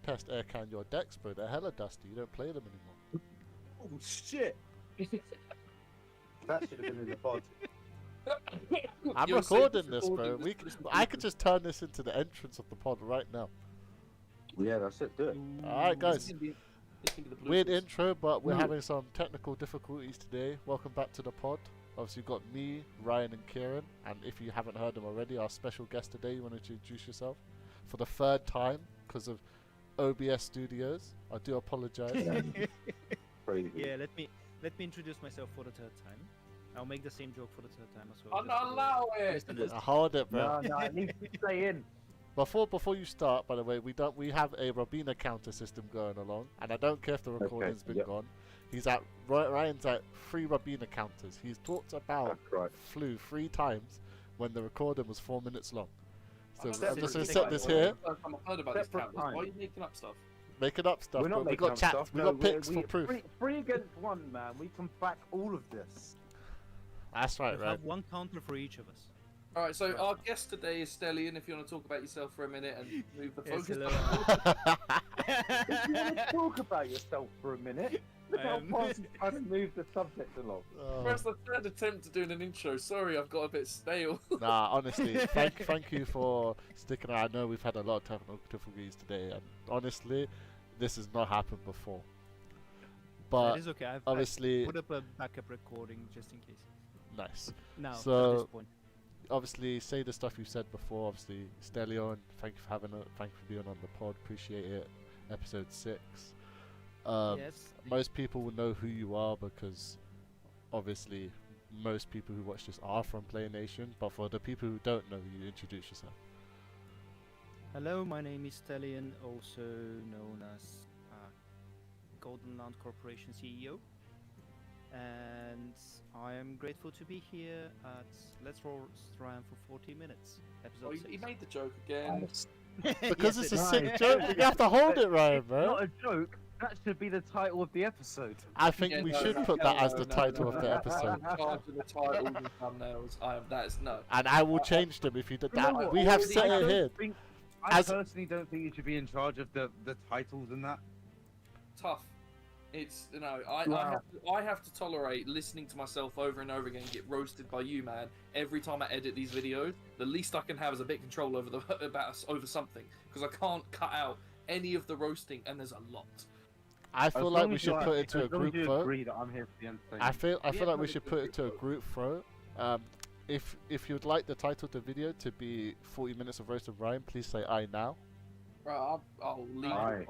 test air can your decks, bro. They're hella dusty. You don't play them anymore. Oh shit! That should have been in the pod. I'm You're recording this, recording bro. this. I could just turn this into the entrance of the pod right now. Yeah, that's it. Do it. Alright, guys. This can be the Weird bloopers. intro, but we're No. having some technical difficulties today. Welcome back to the pod. Obviously, you've got me, Ryan, and Kieran. And if you haven't heard them already, our special guest today, you want to introduce yourself for the third time because of OBS Studios. I do apologize. Crazy. Yeah, let me introduce myself for the third time. I'll make the same joke for the third time as well. Allow it! Hold it, bro. No, it needs to stay in. Before you start, by the way, we have a Robina counter system going along, and I don't care if the recording's been yep. gone. Ryan's at 3 Robina counters. He's talked about That's right. flu 3 times when the recording was 4 minutes long. So That's I'm just going to separate set thing, this by the way. here, First time I've heard about this Separate counters. time. Why are you making up stuff? making up stuff. We're not But we making got up chat, stuff. we No, got pics for proof. Three against one, man. We can back all of this. That's right, We right? have one counter for each of us. Alright, so our guest today is Stelian, if you want to talk about yourself for a minute and move the Yes, focus. hello. If you want to talk about yourself for a minute, look how fast he's trying to move the subject along. That's the third attempt at doing an intro. Sorry, I've got a bit stale. Nah, honestly, thank you for sticking around. I know we've had a lot of technical difficulties today, and honestly, this has not happened before. But That is okay. I've obviously, put up a backup recording just in case. nice. Now, So- at this point. Obviously, say the stuff you said before. Obviously, Stelion, thank you for being on the pod. Appreciate it. Episode 6. Yes. Most people will know who you are because obviously most people who watch this are from Play Nation. But for the people who don't know you, introduce yourself. Hello, my name is Stelian, also known as Golden Land Corporation CEO. And I am grateful to be here at Let's Roast Ryan for 40 minutes. Oh, Episode he 6. made the joke again. Because Yes, it's a is. sick Nice. joke. You have to hold it, Ryan, bro. Not a joke. That should be the title of the episode. I think Yeah, we no, should no, put no, that as no, the no, title no, of the no. episode. I'm in charge of the title and thumbnails. That is no. And I will change them if you did You know that. what? We have I set it don't here. think- I As- personally don't think you should be in charge of the titles and that. Tough. It's Wow. I have to tolerate listening to myself over and over again get roasted by you, man. Every time I edit these videos, the least I can have is a bit of control over over something because I can't cut out any of the roasting, and there's a lot. I feel like we should put it to a group vote. Agree that I'm here for the entertainment. I feel Yeah, like we no, should it's put a it to a group group vote. If you'd like the title of the video to be 40 minutes of roast of Ryan, please say I now. Right, I'll leave. Aye.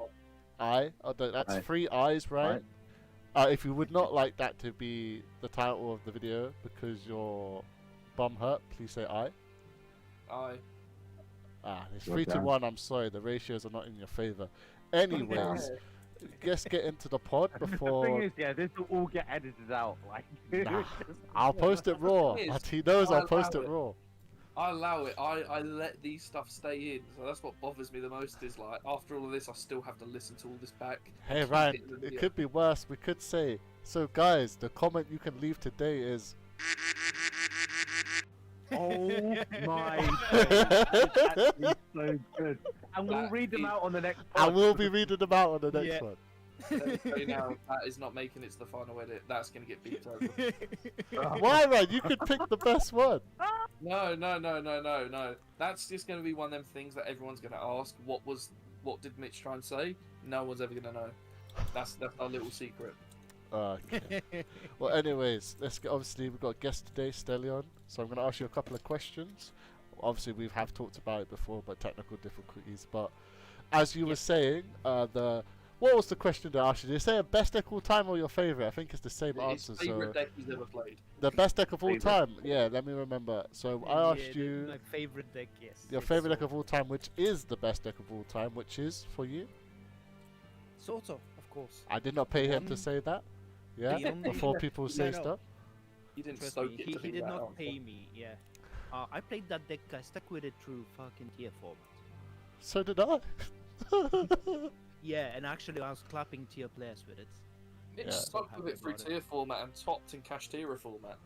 I. Oh, that's Aye. 3 eyes, Ryan. If you would not like that to be the title of the video because your bum hurt, please say I. Aye. It's You're 3 to down. 1. I'm sorry, the ratios are not in your favor. Anyways, let's get into the pod The thing before. is, yeah, this will all get edited out. Like, Nah, I'll post it raw. It is. He knows I'll I'll post allow it it. raw. I allow it. I let these stuff stay in. So that's what bothers me the most. Is like after all of this, I still have to listen to all this back. Hey Keep Ryan, it in the it video. could be worse. We could say, so guys, the comment you can leave today is. oh my god, it's actually so good. And we'll That read them is- out on the next I pod. will be reading them out on the next Yeah. one. Let me tell you now, that is not making it to the final edit. That's gonna get beat over. Why, Ryan? You could pick the best one. No. That's just gonna be one of them things that everyone's gonna ask. What did Mitch try and say? No one's ever gonna know. That's our little secret. Okay. Well, anyways, let's get. Obviously, we've got a guest today, Stelion. So I'm going to ask you a couple of questions. Obviously, we have talked about it before, but technical difficulties. But as you were saying, what was the question that I asked you? Did you say a best deck of all time or your favorite? I think it's the same His answer. favorite So deck he's ever played. the best deck of all Favorite. time. Yeah, let me remember. So I asked you My favorite deck, yes. your it's favorite deck Sword. of all time, which is the best deck of all time, which is for you. Sort of course. I did not pay him to Um, say that. Yeah, the only- before people say no. stuff. He didn't Trust stoke me, it he to think did that not out. pay me, yeah. I played that deck, I stuck with it through fucking tier format. So did I. Yeah, and actually I was clapping tier players with it. Mitch Yeah. stuck with Happy it through about it. tier format and topped in Kashtira format.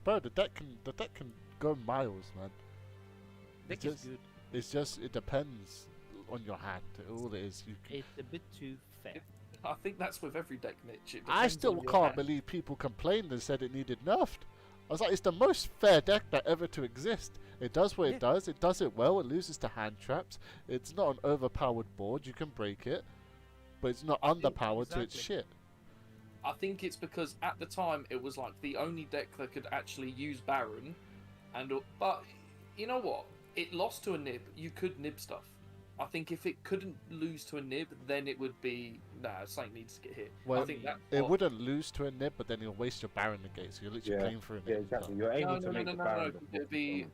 Bro, the deck can go miles, man. Deck It's is just- good. It's just, it depends. on your hand. All it is, It's a bit too fair. I think that's with every deck, Mitch. It I depends still on your can't hand. believe people complained and said it needed nerfed. I was like, it's the most fair deck that ever to exist. It does what it does. It does it well. It loses to hand traps. It's not an overpowered board. You can break it, but it's not underpowered, so it's exactly. shit. I think it's because at the time it was like the only deck that could actually use Baron, but you know what? It lost to a nib. You could nib stuff. I think if it couldn't lose to a nib, then it would be something needs to get hit. Well, I think that's it what- wouldn't lose to a nib, but then you'll waste your Baron negate, so you're literally playing for a nib. Yeah, exactly. You're aiming to make the Baron. It'd be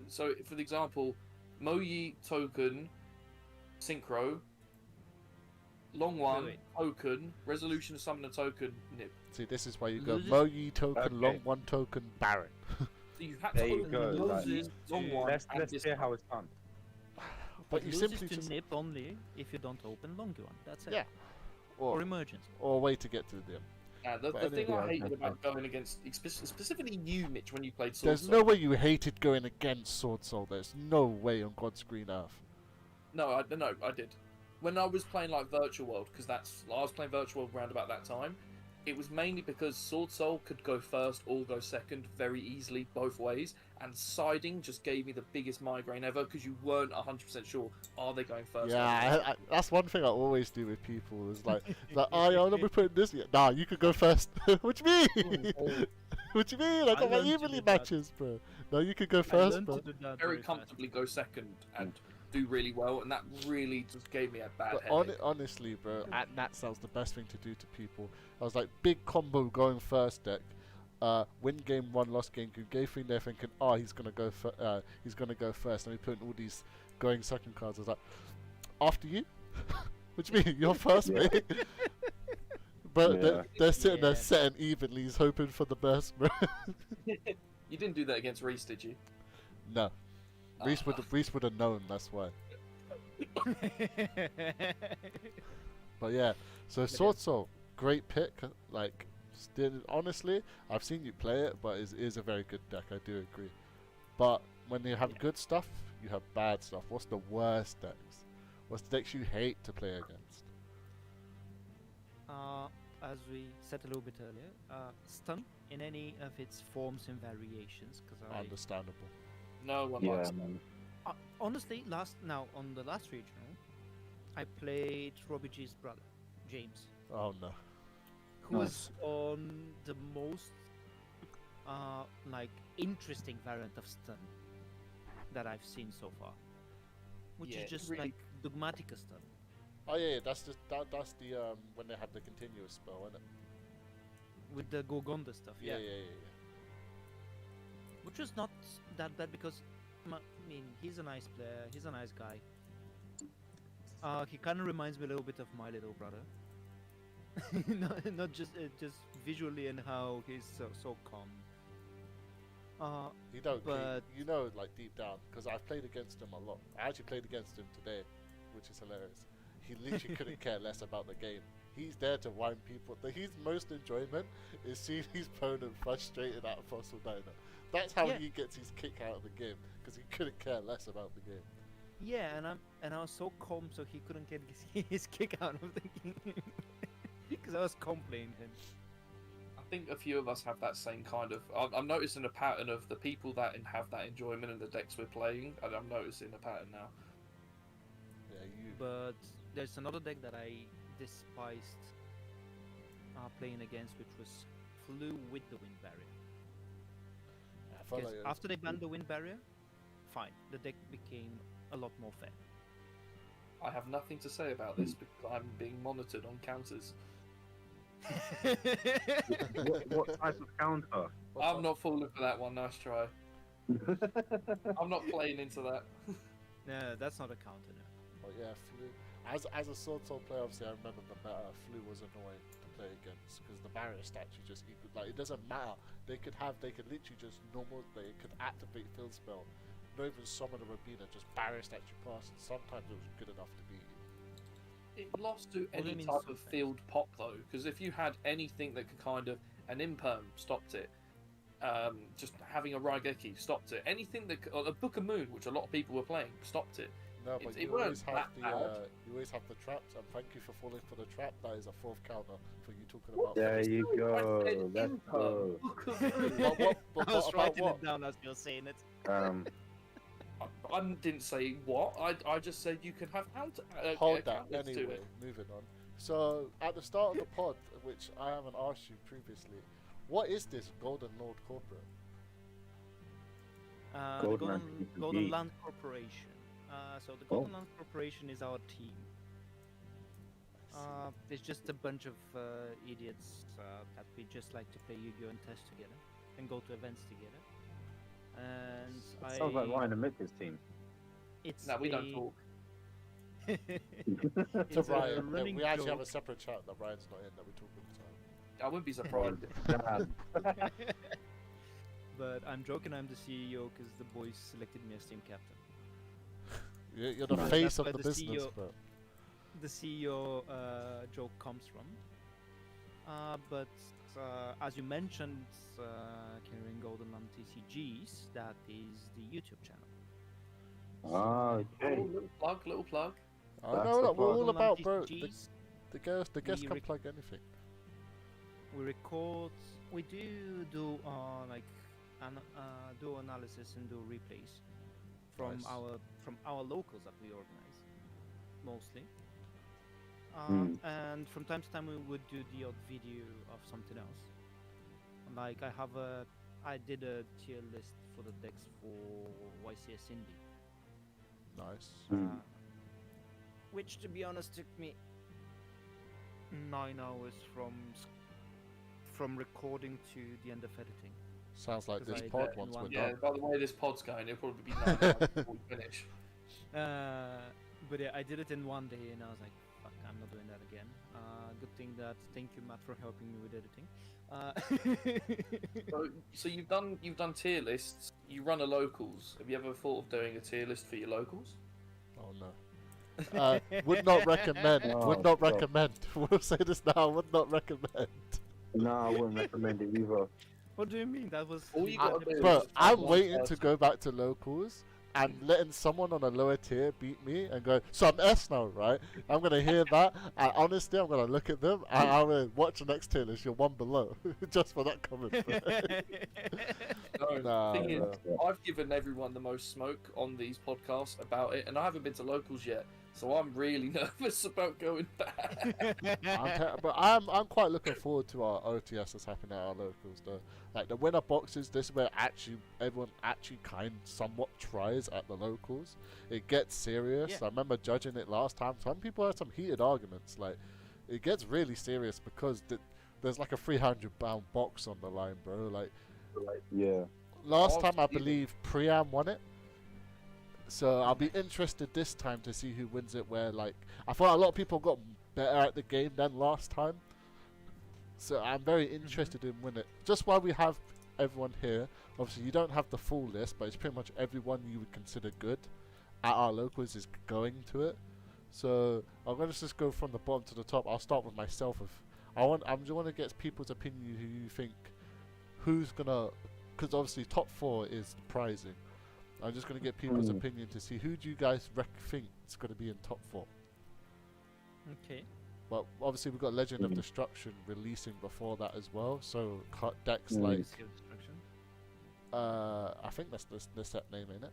so. For the example, Moyi token, synchro, long one Wait. token, resolution to summon a token, nib. See, this is why you go Loses- Moyi token, Okay. long one token, Baron. So you had There to you open go, Moyi, like- long one, Let's and hear how it's done. But you loses simply to just nip only if you don't open long one. That's it. Yeah. Or or emergency. or way to get to them. The But thing anyway, I hated okay. about going against, specifically you, Mitch, when you played Sword There's no way you hated going against Sword Soul. There's no way on God's green earth. No, I did. When I was playing like Virtual World, because I was playing Virtual World around about that time. It was mainly because Sword Soul could go first or go second very easily both ways, and siding just gave me the biggest migraine ever because you weren't 100% sure are they going first. Yeah, that's one thing I always do with people. Is like, oh, yeah, let me put this. Nah, you could go first. What you mean? What you mean? I got my learned to evenly do that. matches, bro. No, you could go I first, learned bro. to do that very fast. comfortably go second and do really well, and that really just gave me a bad But headache. honestly, bro, at Nats that was the best thing to do to people. I was like, big combo going first deck, win game one, lost game two. Gave thing there thinking, oh, he's gonna go first. And we put in all these going second cards. I was like, after you? What do you mean? You're first, Yeah. mate. But Yeah. they're sitting there Yeah. setting evenly, he's hoping for the best, bro. You didn't do that against Reese, did you? No, Reese Ah. would have known. That's why. But yeah, so Sword Soul, great pick. Like, still, honestly, I've seen you play it, but it is a very good deck. I do agree. But when you have good stuff, you have bad stuff. What's the worst decks? What's the decks you hate to play against? As we said a little bit earlier, stun in any of its forms and variations. Because Understandable. No one Yeah, likes that. man. honestly, on the last regional, I played Robbie G's brother, James, Oh no. who was on the most like interesting variant of stun that I've seen so far, which Yeah, is just really- like Dogmatica stun. Oh yeah, that's the when they have the continuous spell, isn't it? With the Gorgonda stuff, Yeah. which was not that bad because, I mean, he's a nice player, he's a nice guy. He kind of reminds me a little bit of my little brother. not just visually and how he's so calm. You don't, But- you know, like deep down, because I've played against him a lot. I actually played against him today, which is hilarious. He literally couldn't care less about the game. He's there to wind people. His most enjoyment is seeing his opponent frustrated at a Fossil Diner. That's how Yeah. he gets his kick out of the game, because he couldn't care less about the game. Yeah, and I was so calm, so he couldn't get his kick out of the game because I was complaining him. I think a few of us have that same kind of. I'm noticing a pattern of the people that have that enjoyment in the decks we're playing, and I'm noticing a pattern now. Yeah, you. But there's another deck that I despised playing against, which was Flew with the Wind Barrier. I felt Because like it was- after they banned the Wind Barrier, fine, the deck became a lot more fair. I have nothing to say about this because I'm being monitored on counters. What type of counter? I'm not falling for that one. Nice try. I'm not playing into that. No, that's not a counter. No. But yeah, Flu. As a Sword Soul player, obviously, I remember the meta. Flu was annoying to play against because the barrier statue just equal. Like, it doesn't matter. They could literally just normal. They could activate field spell. Not even summon a Rabina, just barrier statue pass. And sometimes it was good enough to beat you. It lost to What do you any mean type of sometimes? field pop though, because if you had anything that could kind of an imperm stopped it. Just having a Raigeki stopped it. Anything that a Book of Moon, which a lot of people were playing, stopped it. No, but It you weren't always have that the bad. you always have the traps, and thank you for falling for the trap. That is a fourth counter for you talking What? about. There you I go. said Let's income. go. Look at me. But what? But I was about writing what? it down as you're saying it. I didn't say what. I just said you can have Hold that counters to anyway. it. Moving on. So at the start of the pod, which I haven't asked you previously, what is this Golden Lord Corporate? The Golden Land Golden TCG. Land Corporation. So the Golden Land Corporation is our team. It's just a bunch of idiots that we just like to play Yu-Gi-Oh! And test together, and go to events together. And Sounds like Ryan and Mitch's team. it's No, we don't a- talk. it's To a Ryan, no, running we actually have a joke. separate chat that Ryan's not in that we talk all the time. I wouldn't be surprised. if- But I'm joking. I'm the CEO because the boys selected me as team captain. You're the Nice. face That's of why the the business, CEO bro. The CEO joke comes from. But as you mentioned, Carrying Golden Land TCGs, that is the YouTube channel. Oh, Oh, okay. little plug. I That's know the that we're all Golden Land about, bro. TCGs, The guest We can rec- plug anything. we record. We do do analysis and do replays from Nice. our locals that we organize, mostly. Hmm. And from time to time we would do the odd video of something else. Like I did a tier list for the decks for YCS Indie, Nice. Hmm. which to be honest took me 9 hours from recording to the end of editing. Sounds like 'Cause this I pod did once one- we're Yeah, done. by the way this pod's going, it'll probably be 9 hours before we finish. But yeah, I did it in one day, and I was like, "Fuck, I'm not doing that again." Good thing that thank you, Matt, for helping me with editing. So you've done tier lists. You run a locals. Have you ever thought of doing a tier list for your locals? Oh no. Would not recommend. Would Oh, not God. recommend. We'll say this now. Would not recommend. No, I wouldn't recommend it either. What do you mean? That was. All you I, gotta do is bro, just I'm have one waiting to person. go back to locals and letting someone on a lower tier beat me and go, so I'm S now, right? I'm gonna hear that, and honestly, I'm gonna look at them and I'm gonna watch the next tier list. You're one below, just for that comment. No, Nah, thing is, bro. I've given everyone the most smoke on these podcasts about it, and I haven't been to locals yet, so I'm really nervous about going back. But I'm quite looking forward to our OTS that's happening at our locals though. Like the winner boxes, this is where actually everyone actually somewhat tries at the locals. It gets serious. Yeah. I remember judging it last time. Some people had some heated arguments. Like it gets really serious because there's like a 300-pound box on the line, bro. Like Yeah. last Oh, time I Jesus. believe Priam won it. So I'll be interested this time to see who wins it. Where like I thought a lot of people got better at the game than last time. So I'm very interested in winning it. Just while we have everyone here, obviously you don't have the full list, but it's pretty much everyone you would consider good at our locals is going to it. So I'm gonna just go from the bottom to the top. I'll start with myself. I just want to get people's opinion who you think who's gonna, because obviously top 4 is prizing. I'm just going to get people's opinion to see who do you guys think is going to be in top 4. Okay. But obviously we've got Legend of Destruction releasing before that as well. So decks Mm. like Legacy of Destruction. I think that's the set name, ain't it?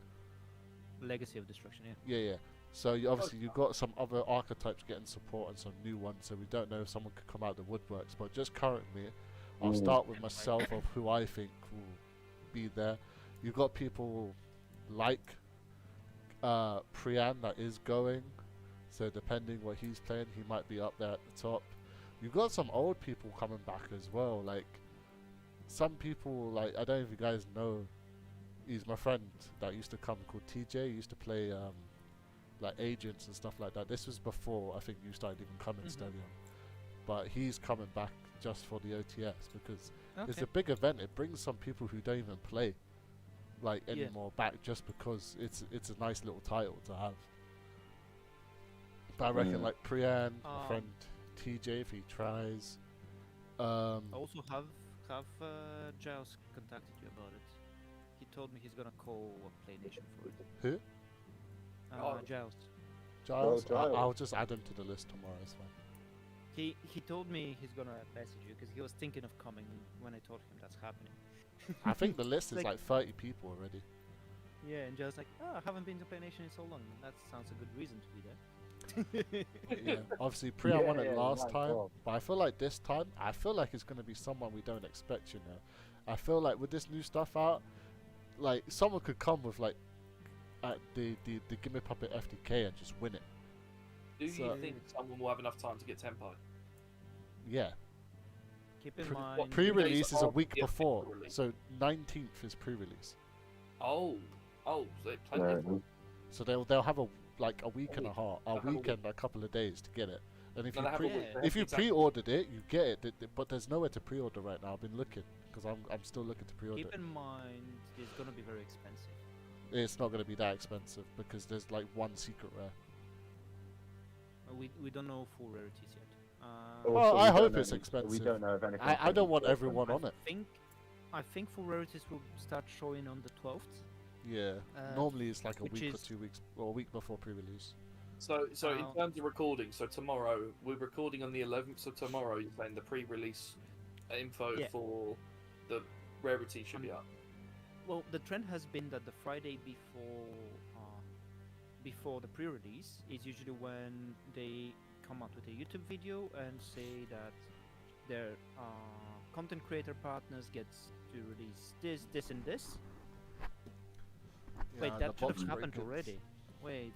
Legacy of Destruction. Yeah. Yeah. So obviously you've got some other archetypes getting support and some new ones. So we don't know if someone could come out of the woodworks. But just currently, I'll start with myself of who I think will be there. You've got people like Priyan that is going, so depending what he's playing, he might be up there at the top. You've got some old people coming back as well, like some people, like I don't know if you guys know, he's my friend that used to come called TJ. He used to play like agents and stuff like that. This was before I think you started even coming, Stelian. But he's coming back just for the OTS because it's a big event. It brings some people who don't even play like anymore back just because it's a nice little title to have. But I reckon like Priyan, my friend TJ, if he tries. I also have Giles contacted you about it. He told me he's gonna call Play Nation for it. Who? Oh. Giles. Giles, Well, Giles. I'll just add him to the list tomorrow. It's fine. He told me he's gonna message you because he was thinking of coming when I told him that's happening. I think the list is Like- like 30 people already. Yeah, and Giles like, oh, I haven't been to Play Nation in so long. That sounds a good reason to be there. Yeah, obviously Priya won it Yeah, last my time, God. but I feel like this time, I feel like it's going to be someone we don't expect, you know. I feel like with this new stuff out, like someone could come with like the Gimme Puppet FDK and just win it. Do So- you think someone will have enough time to get Tenpai? Yeah. Keep in Pre- mind, Pre-release is a after week the official before, release. so 19th is pre-release. Oh, so they Fair plenty. enough. So they'll have a week and a week. half, a They'll have a week week. and a couple of days to get it. And if No, you they have a pre- week. They have if you exactly- pre-ordered it, you get it. But there's nowhere to pre-order right now. I've been looking because I'm still looking to pre-order. keep in mind, it's gonna be very expensive. It's not going to be that expensive because there's like one secret rare. We don't know full rarities yet. Well, Also, I we don't hope know it's any- expensive. We don't know if anything. I don't want everyone on it. I think full rarities will start showing on the 12th. Yeah. Normally it's like a which week or is- 2 weeks or a week before pre-release. So in Uh, terms of recording, so tomorrow we're recording on the 11th. So tomorrow you're saying the pre-release info Yeah. for the rarity should be up. Well, the trend has been that the Friday before the pre-release is usually when they come out with a YouTube video and say that their content creator partners gets to release this, and this. Wait, Yeah, that the should box have happened breakers. already. Wait.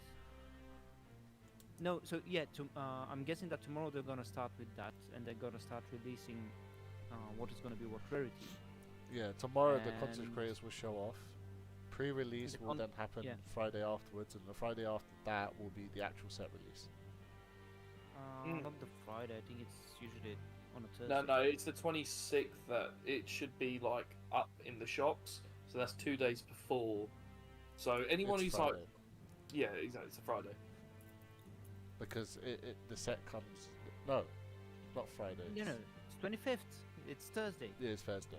No, so yeah, I'm guessing that tomorrow they're gonna start with that, and they're gonna start releasing what is gonna be what rarity. Yeah, tomorrow the content And- creators will show off. Pre-release The will con- then happen yeah. Friday afterwards, and the Friday after that will be the actual set release. Not the Friday. I think it's usually on a Thursday. No, it's the 26th that it should be like up in the shops. So that's 2 days before. So anyone It's who's like, Friday, yeah, exactly, it's a Friday. because the set comes not Friday. No, it's 25th. It's Thursday. Yeah, it's Thursday.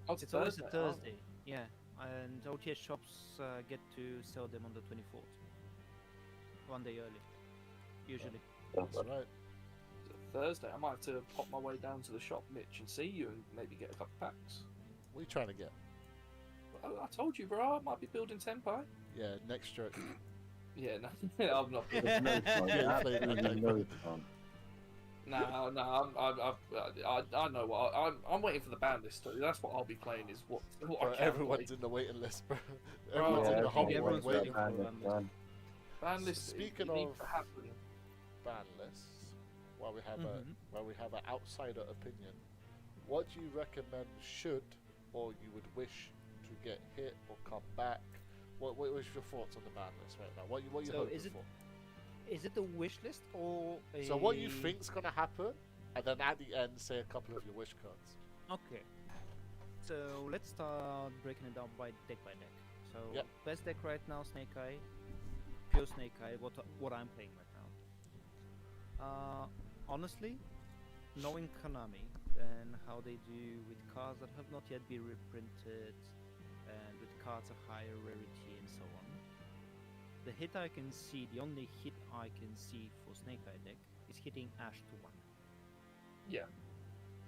Oh, It's always a Thursday. Thursday. Yeah, and OTS shops get to sell them on the 24th. One day early, usually. That's right. It's a Thursday. I might have to pop my way down to the shop, Mitch, and see you and maybe get a couple packs. What are you trying to get? I told you, bro. I might be building Tenpai. Yeah, next joke. Yeah, no, I'm not. There's no chance. Yeah, Absolutely okay. no chance. No, I know what I'm waiting for the ban list. That's what I'll be playing. Is what Bro, I can everyone's play. in the waiting list, bro. Bro, Everyone's in yeah, the whole everyone's waiting waiting for for the it. Man. Ban list. Speaking it needs of- to happen. ban lists. While we have Mhm. an outsider opinion, what do you recommend should or you would wish to get hit or come back? What was your thoughts on the ban list right now? What you So hoping is it- for? Is it a wish list or a... So what you think's gonna happen, and then at the end say a couple of your wish cards. Okay. So let's start breaking it down by deck. So Yep. best deck right now, Snake Eye, pure Snake Eye. What I'm playing right now. Honestly, knowing Konami and how they do with cards that have not yet been reprinted, and with cards of higher rarity and so on, the hit I can see, the only hit I can see for Snake Eye deck is hitting Ash to 1. Yeah,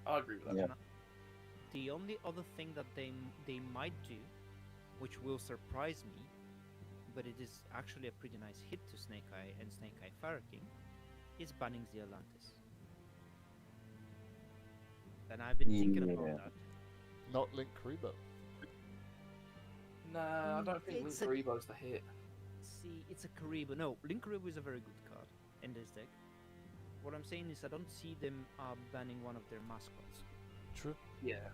I agree with that. Yeah. The only other thing that they might do, which will surprise me, but it is actually a pretty nice hit to Snake Eye and Snake Eye Fire King, is banning the Atlantis. And I've been thinking Yeah. about that. Not Link Karibo. Nah, I don't think It's Link Karibo's the hit. See, it's a Karibo. No, Link Karibo is a very good card in this deck. What I'm saying is I don't see them banning one of their mascots. True. Yeah,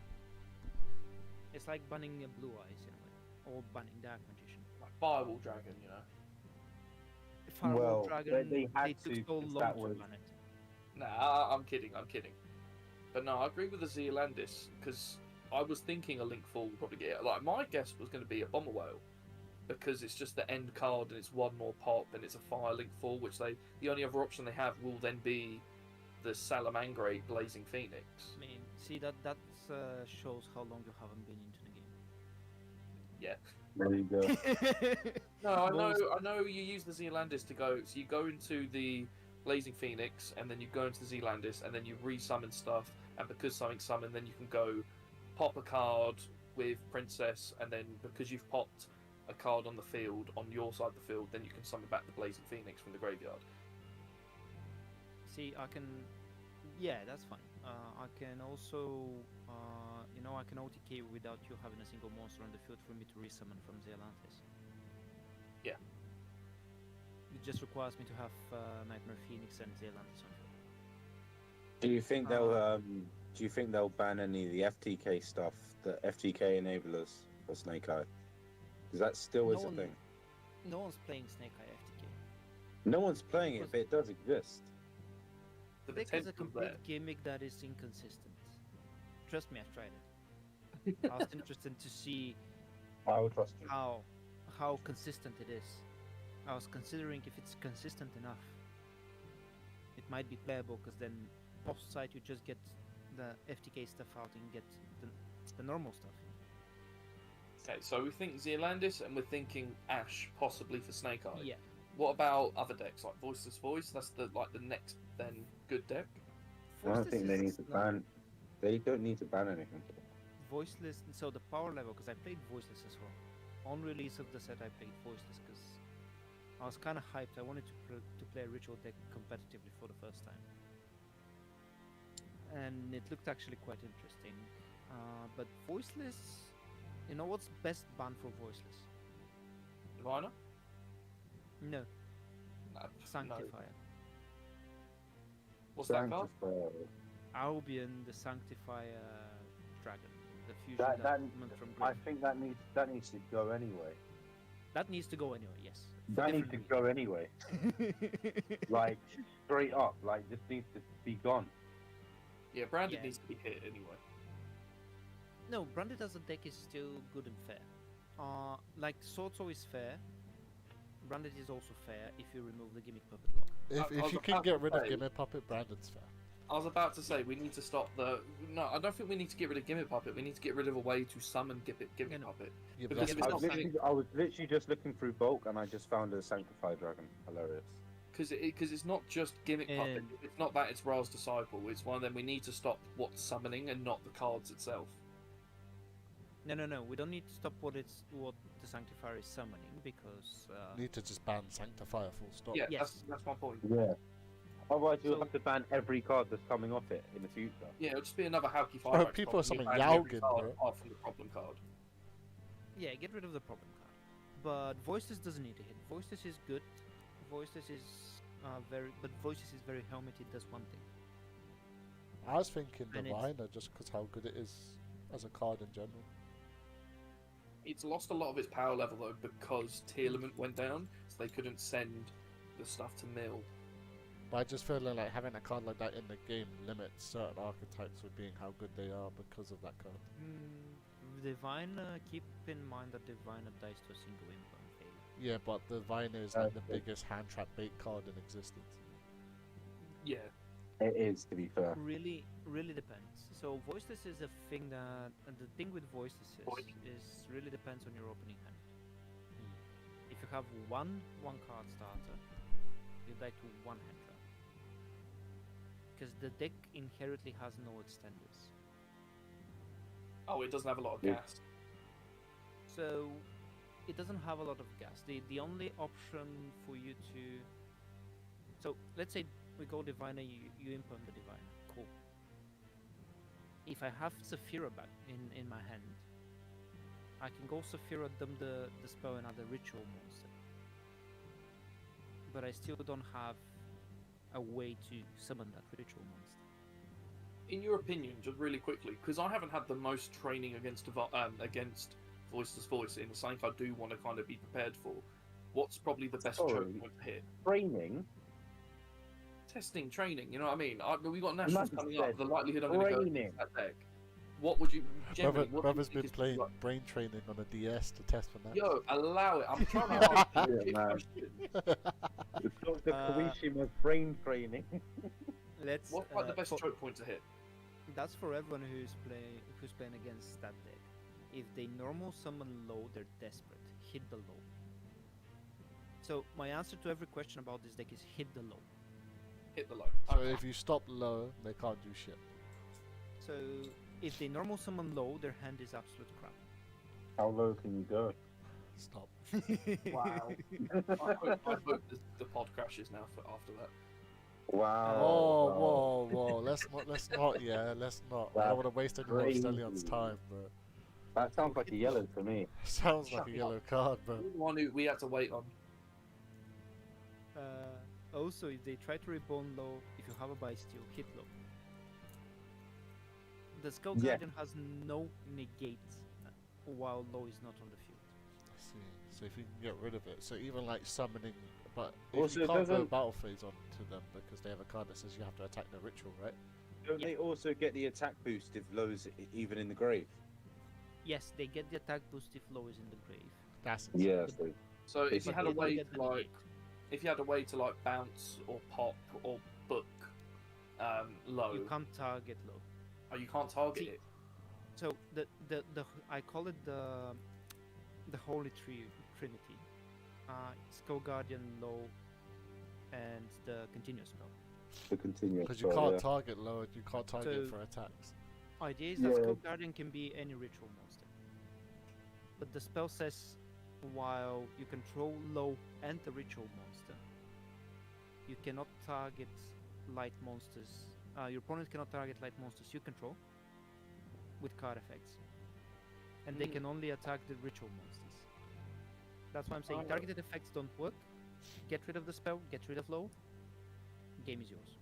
It's like banning a Blue Eyes in a way, or banning Dark Magician. like Firewall Dragon, you know. Firewall Well, Dragon, they had took to, so 'cause long that to was- ban it. Nah, I'm kidding. But no, I agree with the Zealandis because I was thinking a Link Fall would probably get it. Like my guess was going to be a Bomber Whale because it's just the end card and it's one more pop and it's a Fire Link Fall, which the only other option they have will then be the Salamangre Blazing Phoenix. I mean, see that shows how long you haven't been into the game. Yeah, There you go. No, Most- I know. You use the Zealandis to go. So you go into the Blazing Phoenix, and then you go into the Zealandis, and then you re-summon stuff. And because something's summoned, then you can go pop a card with Princess, and then because you've popped a card on the field, on your side of the field, then you can summon back the Blazing Phoenix from the graveyard. See, I can. Yeah, that's fine. I can also, I can OTK without you having a single monster on the field for me to resummon from Zealantis. Yeah. It just requires me to have Nightmare Phoenix and Zealantis on field. Do you think they'll ban any of the FTK stuff, the FTK enablers for Snake Eye? Because that still is a thing. No one's playing Snake Eye FTK. No one's playing it, but it does exist. The Deck is a potential complete there. gimmick that is inconsistent. Trust me, I've tried it. I was interested to see I will trust you. how consistent it is. I was considering if it's consistent enough. It might be playable because then post side you just get the FTK stuff out and get the normal stuff. Okay, so we think Zealandis, and we're thinking Ash possibly for Snake Eye. Yeah. What about other decks like Voiceless Voice? That's the next then good deck. I don't Voiceless think they is need to not- ban. They don't need to ban anything. Voiceless, so the power level, because I played Voiceless as well. On release of the set, I played Voiceless because I was kind of hyped. I wanted to play a ritual deck competitively for the first time, and it looked actually quite interesting. But Voiceless, you know what's best ban for Voiceless? Diviner? No, No. Sanctifier. What's that card? Albion, the Sanctifier dragon, the fusion That diamond from I Grave. think that needs to go anyway. That needs to go anyway. Yes. for That needs to different go anyway. reasons. Like straight up. Like just needs to be gone. Yeah, Branded Yeah. needs to be hit anyway. No, Branded as a deck is still good and fair. Like Swordsoul is fair. Branded is also fair if you remove the gimmick puppet lock. If I was you can about get to rid of say- Gimmick Puppet, Brandon's fair. I was about to say we need to stop the. No, I don't think we need to get rid of Gimmick Puppet. We need to get rid of a way to summon Gimmick No. Puppet. Yeah, but Because that's if it's I not was, saying- I was literally just looking through bulk and I just found a Sanctified Dragon. Hilarious. Because it's not just Gimmick Puppet. And- It's not that, it's Ra's Disciple. It's one of them we need to stop what's summoning and not the cards itself. No. We don't need to stop what the Sanctifier is summoning because need to just ban Sanctifier full stop. Yeah, Yes. that's my point. Yeah. Otherwise, you'll So- have to ban every card that's coming off it in the future. Yeah, it'll just be another Halki Oh, Fire. people are summoning Yaugen, Yaugen, bro. apart from the problem card. yeah, get rid of the problem card. But Voiceless doesn't need a hit. Voiceless is good. Voiceless is but Voiceless is very helmet. It does one thing. I was thinking And it's- Diviner just because how good it is as a card in general. It's lost a lot of its power level though because Tearlament went down, so they couldn't send the stuff to mill. But I just feel like having a card like that in the game limits certain archetypes with being how good they are because of that card. Diviner, keep in mind that Diviner dies to a single imp on failure. Yeah, but Diviner is like the Okay. biggest hand trap bait card in existence. Yeah, It is, to be fair. Really depends. So Voiceless is a thing that the thing with Voiceless is really depends on your opening hand. If you have one card starter, you die to one hand trap. Because the deck inherently has no extenders. Oh, it doesn't have a lot of Yeah. gas. So it doesn't have a lot of gas. The only option for you to let's say we go Diviner, you imp on the Diviner. Cool. If I have Saphira back in my hand, I can go Saphira, dump the spell and add a ritual monster. But I still don't have a way to summon that ritual monster. In your opinion, just really quickly, because I haven't had the most training against Voiceless Voice in something I do want to kind of be prepared for. What's probably the best choke Sorry. point to hit? Training. Testing, training. You know what I mean? We got nationals Must coming have up. The likelihood I'm going to go training. against that deck. What would you generally? what do you Brother's think been is- playing brain training on a DS to test for that. Yo, allow it. I'm trying to ask you a Yeah, legit man. question. It's Dr. Uh, Kawishima's brain training. Let's What's like the best choke point to hit? That's for everyone who's playing against that deck. if they normal summon low, they're desperate. Hit the low. So my answer to every question about this deck is hit the low. Hit the low. So Okay. if you stop low, they can't do shit. So if they normal summon low, their hand is absolute crap. How low can you go? Stop. Wow. I hope the pod crashes now for after that. Wow. Whoa. Let's not. Yeah, let's not. I don't want to waste any more of Crazy. Stellion's time, but That sounds like a yellow to me. sounds like Shut a up. yellow card, but The one who we had to wait on. Also, if they try to reborn low, if you have a Bysteel, hit low. The Skull Yeah. Guardian has no negate while low is not on the field. I see. So if you can get rid of it, so even like summoning, but if Also, you can't go doesn't- battle phase onto them because they have a card that says you have to attack the ritual, right? Don't they also get the attack boost if low's even in the grave? Yes, they get the attack boost if low is in the grave. That's insane. Yeah. So if you But had a they don't way get to the like, negate. if you had a way to like bounce or pop or book, low, You can't target low. oh, you can't target See- it. So the I call it the Holy Trinity. Skull Guardian low, and the continuous spell. The continuous. Because you spell, can't yeah. target low, and you can't target it So- for attacks. Idea is that Yeah. Skull Guardian can be any ritual monster. But the spell says while you control low and the ritual monster, you cannot target light monsters. Your opponent cannot target light monsters you control with card effects. And they Mm. can only attack the ritual monsters. That's why I'm saying Oh. targeted effects don't work. Get rid of the spell, get rid of low. Game is yours.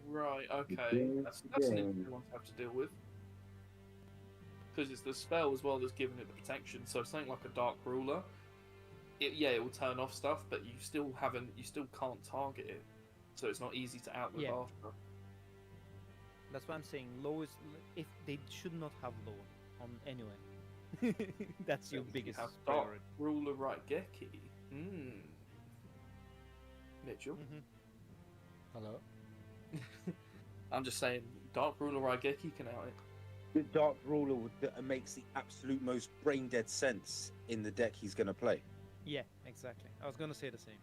Right. Okay. Game, That's an game. interesting one to have to deal with. Because it's the spell as well that's giving it the protection. So something like a Dark Ruler, it will turn off stuff, but you still can't target it. So it's not easy to outlive Yeah. after. That's why I'm saying low is if they should not have low on anyway. That's your You biggest have Dark priority. Ruler right Geki. Mitchell. Hello. I'm just saying, Dark Ruler Raigeki can out it. The Dark Ruler that makes the absolute most brain dead sense in the deck he's going to play. Yeah, exactly. I was gonna say the same.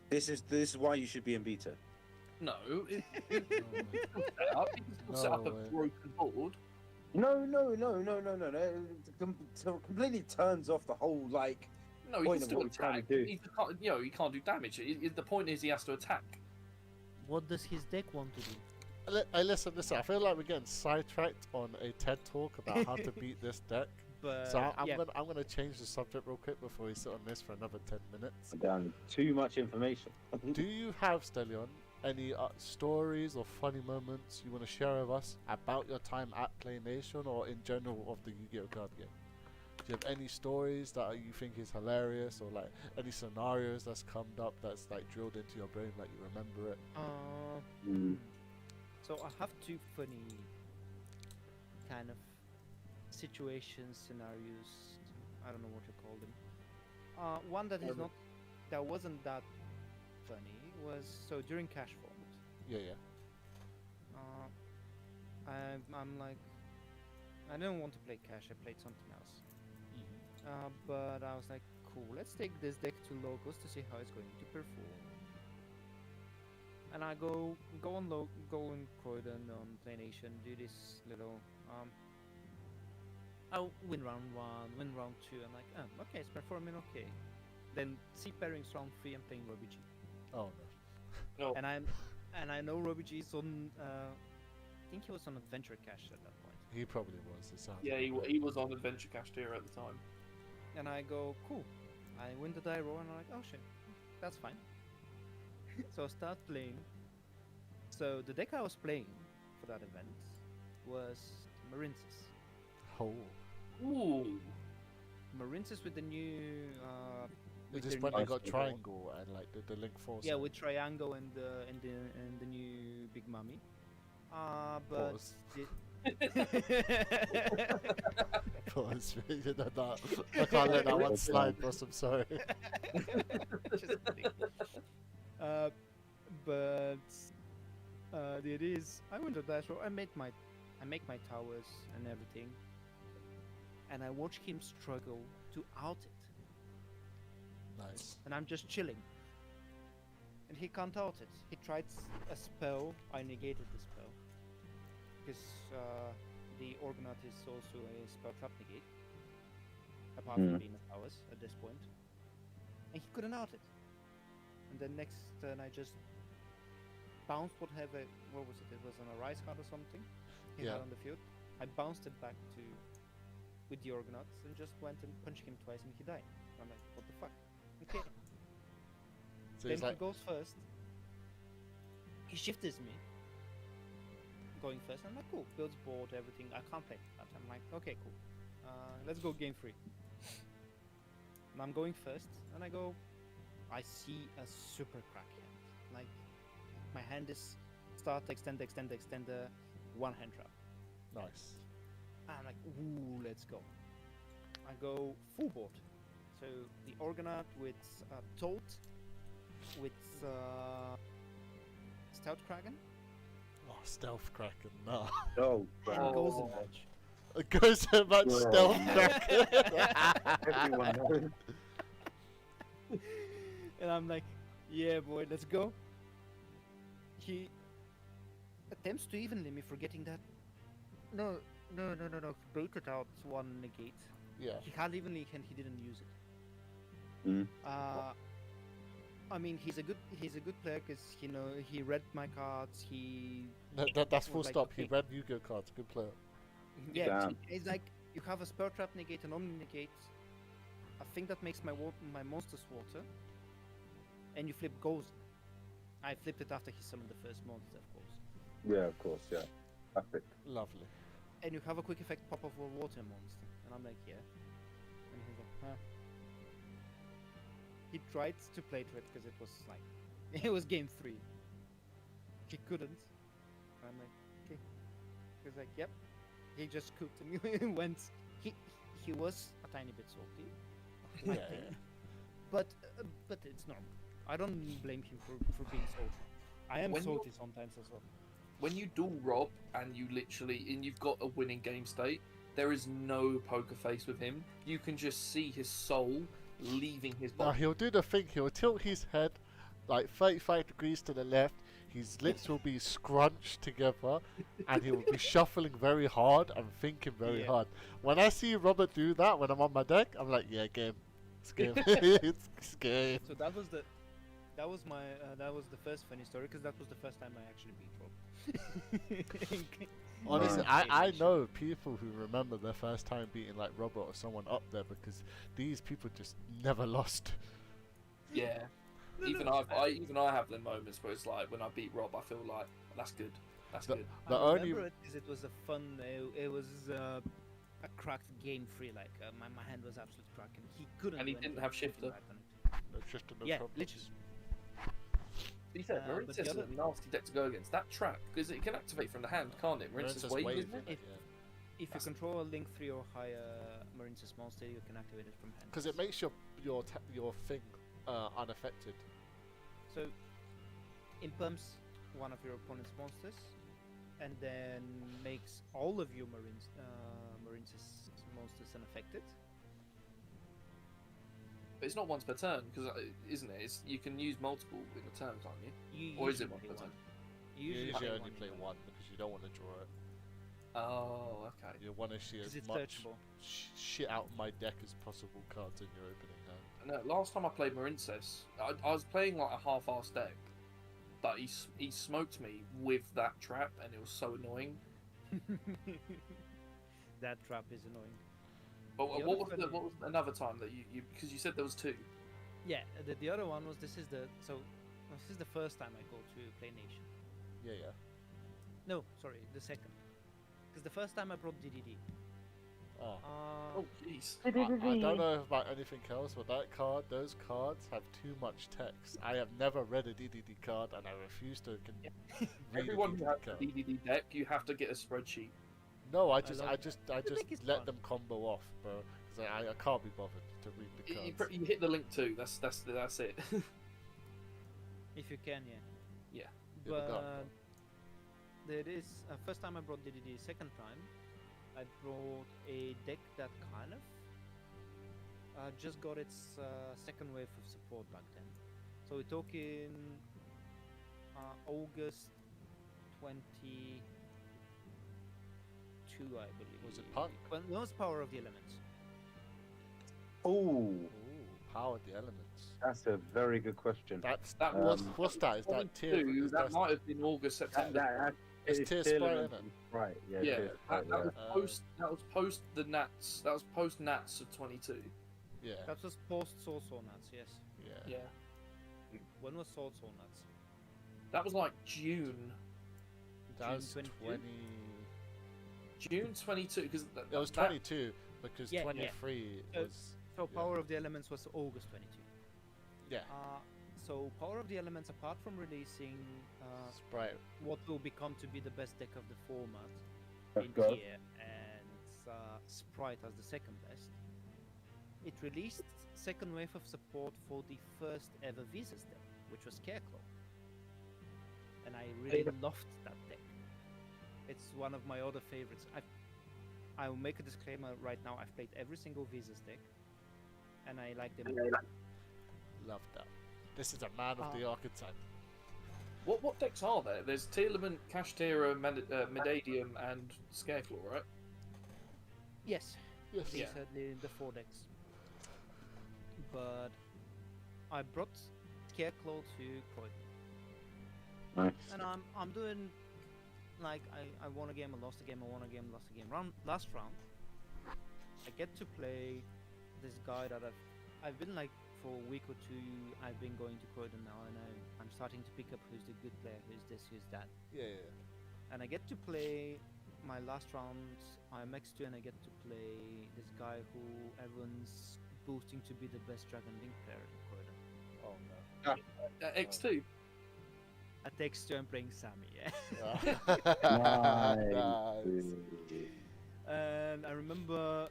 This is why you should be in beta. No, it No can still set up. You can still set up a No way. broken board. No. It completely turns off the whole like. No, he Point can of still what he's trying to attack. do. He can't, he can't do damage. The point is he has to attack. What does his deck want to do? Listen. I feel like we're getting sidetracked on a TED talk about how to beat this deck. But So I'm yeah, gonna change the subject real quick before we sit on this for another 10 minutes. Damn, too much information. Do you have, Stelion, any stories or funny moments you want to share with us about your time at Play Nation or in general of the Yu-Gi-Oh card game? Do you have any stories that you think is hilarious or like any scenarios that's come up that's like drilled into your brain like you remember it? Mm. so I have two funny kind of situations, scenarios. I don't know what you call them. One that is not, that wasn't that funny was so during Cash Format. Yeah. I'm like, I didn't want to play Cash. I played something else. But I was like, cool. Let's take this deck to locals to see how it's going to perform. And I go in Croydon on Play Nation, do this little I'll win round 1, win round 2. I'm like, oh, okay, it's performing okay. Then see pairings round 3. I'm playing Robbie G, Oh no. No, and I know Robbie G is on. I think he was on Adventure Cash at that point. He probably was. It sounds yeah, like he was on Adventure Cash tier at the time. And I go, cool. I win the die roll, and I'm like, oh shit, that's fine. So I start playing. So the deck I was playing for that event was Marinces. Oh. Ooh. Marinces with the new. Is with this their when new- they Nice got big triangle and like the link force? Yeah, with Triangle and the new Big Mummy. But Pause. the- Pause. No, I can't let that one slide, boss. I'm sorry. Just kidding. But the idea is, I went to dice roll. I made my I make my towers and everything, and I watch him struggle to out it, Nice. and I'm just chilling. And he can't out it. He tried a spell, I negated the spell. Because the Orgonaut is also a spell trap negate, apart from being a powers at this point. And he couldn't out it. And then next turn I just bounced what was it? It was an Arise card or something he had on the field. I bounced it back to with the Orgonaut and just went and punched him twice and he died. I'm like, what the fuck? Okay. So Then he's he like, goes first. He shifts me. Going first. I'm like, cool. Builds board, everything. I can't play that. I'm like, okay, cool. Let's go game 3. And I'm going first. And I see a super crack hand. Like, my hand is start, extend, one hand trap. nice. And I'm like, ooh, let's go. I go full board. So the Orgonaut with Toad, with Stout Kraken, Oh, Stealth Kraken, no. Oh, and wow. Golden Edge. It goes so much Bro. Stealth Kraken. Everyone knows. And I'm like, yeah, boy, let's go. He attempts to evenly me for getting that. No. He baited out one negate. Yeah. He had evenly and he didn't use it. Mm. I mean, he's a good player because he read my cards. That's full like, stop. He okay. read Yu-Gi-Oh cards. Good player. Yeah, Damn. it's like you have a spell trap negate, an omni negate, a thing that makes my monsters water, and you flip goals. I flipped it after he summoned the first monster, of course. Yeah, of course, yeah. Epic. Lovely. And you have a quick effect pop of a water monster, and I'm like, yeah. And he's like, huh. He tried to play to it because it was like, it was game 3. He couldn't. And I'm like, okay. He's like, yep. He just cooked and he went. He was a tiny bit salty, Yeah. but it's normal. I don't blame him for being salty. I am When salty sometimes as well. When you duel Rob and you've got a winning game state, there is no poker face with him. You can just see his soul leaving his Now body. he'll do the thing. He'll tilt his head like 35 degrees to the left. His lips will be scrunched together, and he will be shuffling very hard and thinking very Yeah. hard. When I see Robert do that when I'm on my deck, I'm like, yeah, game. It's game. It's game. So that was the first funny story because that was the first time I actually beat Rob. Honestly, Right. I know people who remember their first time beating like Robert or someone up there because these people just never lost. Yeah. Even I have them moments where it's like when I beat Rob, I feel like that's good. That's The- good. The I only remember it because it was a fun. It was a cracked game 3. Like my hand was absolutely cracked, and he couldn't. And he do didn't anything have to get shifter. back on it. it's just no Yeah, problems. literally. To be fair, but Marincess the is other- a nasty deck to go against. That trap, because it can activate from the hand, can't it? Marincess Marincess wave, wave, isn't it? innit? If you That's- control a link 3 or higher Marine's monster, you can activate it from hand. Because it makes your thing unaffected. So, impumps one of your opponent's monsters, and then makes all of your Marine's monsters unaffected. But it's not once per turn, because isn't it? You can use multiple in a turn, can't you? You Or is it usually once play per turn? one. You usually only play in one because you don't want to draw it. Oh, okay. You want to see 'Cause as it's much searchable. shit out of my deck as possible cards in your opening hand. And last time I played Marincess, I was playing like a half-assed deck, but he smoked me with that trap, and it was so annoying. That trap is annoying. But The what other was another time that you because you said there was 2? Yeah, the other one was this is the first time I go to Play Nation. Yeah. No, sorry, the second. Because the first time I brought DDD. Oh. Oh, jeez. I don't know about anything else, but those cards have too much text. I have never read a DDD card, and I refuse to read Everyone a who DDD has card. a DDD deck, you have to get a spreadsheet. No, I love just that. deck is let fun. them combo off, bro. Because I can't be bothered to read the You, cards. you hit the link too. That's it. If you can, yeah. Yeah. Yeah, but But there is first time I brought DDD. Second time, I brought a deck that kind of just got its second wave of support back then. So we're talking August 22, I believe. Was it Punk? Well, no, it's Power of the Elements. Oh, Ooh, Power the Elements. that's a very good question. That's That what's, was what's that? Is that tier? Two, Is that might have been August, September. It's it's tier tier sprite, limit, isn't right? Yeah, Yeah, tier sprite, that yeah. was post. That was post the Nats. That was post Nats of 22. Yeah. That was post Sword Nuts, yes. Yeah. Yeah, When was Sword Nuts? that was like June. That was June 20. 22? June 22 because It was 22 because Yeah, yeah. 23 So- was. So Yeah. Power of the Elements was August 22. Yeah. So Power of the Elements, apart from releasing Sprite. what will become to be the best deck of the format Let's in go. here, and Sprite as the second best, it released second wave of support for the first ever Visas deck, which was Scarecrow. And I really loved that deck. It's one of my other favorites. I will make a disclaimer right now. I've played every single Visas deck, and I like them all. Love that. This is a man of the archetype. What decks are there? There's Tearlament, Kashtira, Medadium, and Scareclaw, right? Yes, Yes. these Yeah. are the 4 decks. But I brought Scareclaw to Croydon, Nice. and I'm doing like I won a game, I lost a game, I won a game, lost a game. Last round, I get to play this guy that I've been like for a week or two. I've been going to Croydon now, and I'm starting to pick up who's the good player, who's this, who's that. Yeah. And I get to play my last round IMX2, and I get to play this guy who everyone's boosting to be the best Dragon Link player in Croydon. Oh no. X2. At X2, I'm playing Sammy, yeah. Nice. And I remember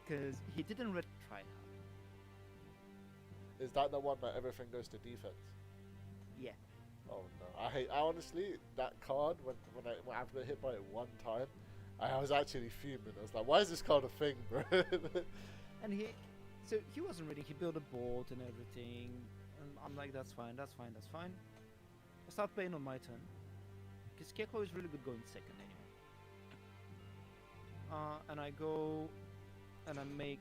because he didn't red try hard. Is that the one that everything goes to defense? Yeah. Oh no. I honestly that card when I got hit by it one time, I was actually fuming. I was like, why is this card a thing, bro? And he wasn't ready. He built a board and everything, and I'm like, that's fine. I start playing on my turn because Scarecrow is really good going second anyway. And I go and I make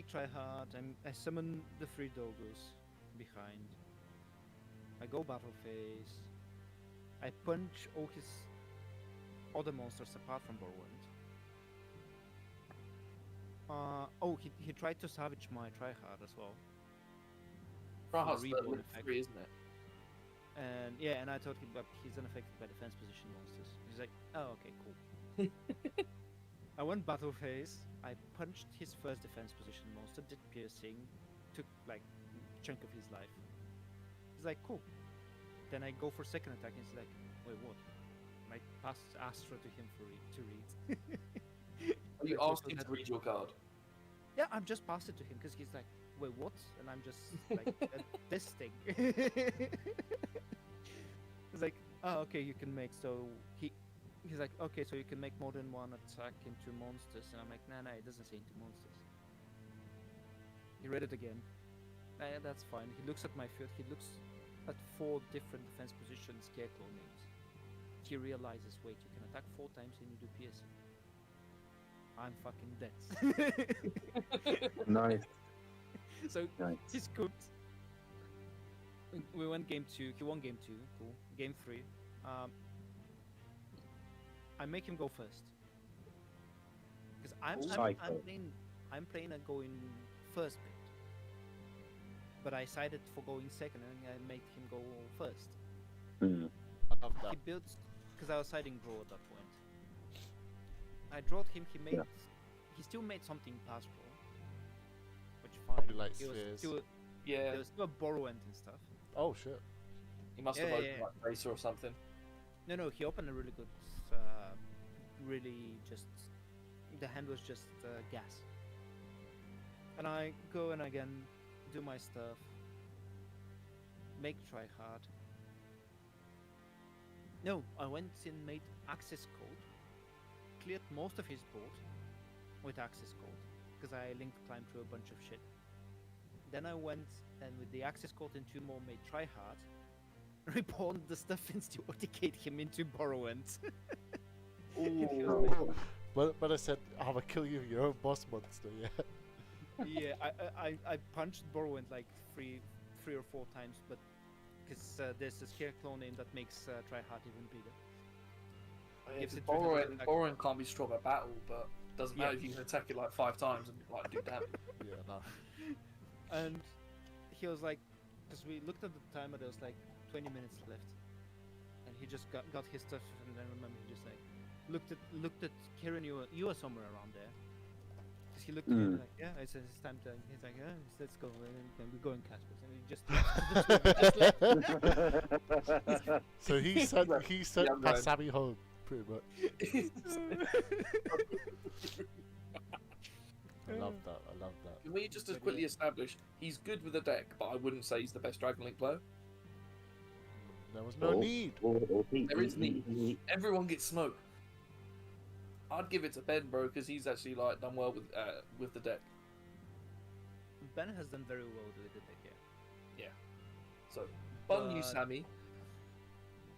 try hard. I summon the 3 Dogos behind. I go battle phase. I punch all his other monsters apart from Borwend. He tried to savage my tryhard as well. Rahas reborn level effect. 3, isn't it? And yeah, and I told him that he's unaffected by defense position monsters. He's like, oh, okay, cool. I went battle phase. I punched his first defense position monster, did piercing, took like a chunk of his life. He's like, cool. Then I go for second attack, and he's like, wait, what? And I pass Astra to him to read. You asked him to read your card. Yeah, I'm just passed it to him because he's like, wait, what? And I'm just like, this thing. He's like, oh, okay, you can make, so he's like, okay, so you can make more than one attack into monsters. And I'm like, nah, it doesn't say into monsters. He read it again. That's fine. He looks at my field, he looks at 4 different defense positions Scarecrow names. He realizes, wait, you can attack 4 times and you do piercing. I'm fucking dead. Nice. So Nice. he's cooked. We went game 2. He won game 2. Cool. Game 3. I make him go first because I'm playing a going first bit, but I decided for going second and I made him go first. Hmm. I love that. He built because I was siding draw at that point. I drawed him. He still made something past draw, which fine. Probably like He was spheres. still, Yeah, there was still a borrowent and stuff. Oh shit. he must have Yeah, opened yeah. like Tracer or something. No, he opened a really good, really just, the hand was just gas. And I go and again do my stuff. make tryhard. No, I went and made access code, cleared most of his board with access code, because I linked climb through a bunch of shit. Then I went and with the access code and 2 more made tryhard, repawned the stuff and authenticate him into Borrowent. Ooh. But I said, I'm gonna kill you, your own boss monster, yeah. Yeah, I punched Borrowent like three or 4 times, but because there's a scare clone name that makes tryhard even bigger. Gives it Boron can't be strong at battle, but doesn't matter Yeah. if you can attack it like 5 times and like do damage. Yeah, no. And he was like, because we looked at the timer, there was like 20 minutes left, and he just got his stuff, and then remember he just like looked at Kieran, you were somewhere around there, because he looked at me like, yeah, it's time to. He's like, yeah, let's go, and we go in Casper's, and he just So he sent Yeah, man. Pasami home, pretty much. I love that. Can we just as quickly establish he's good with the deck, but I wouldn't say he's the best Dragon Link player. There was no need. There is need. Everyone gets smoked. I'd give it to Ben, bro, because he's actually like done well with the deck. Ben has done very well with the deck, yeah. So, bun you, But- Sammy.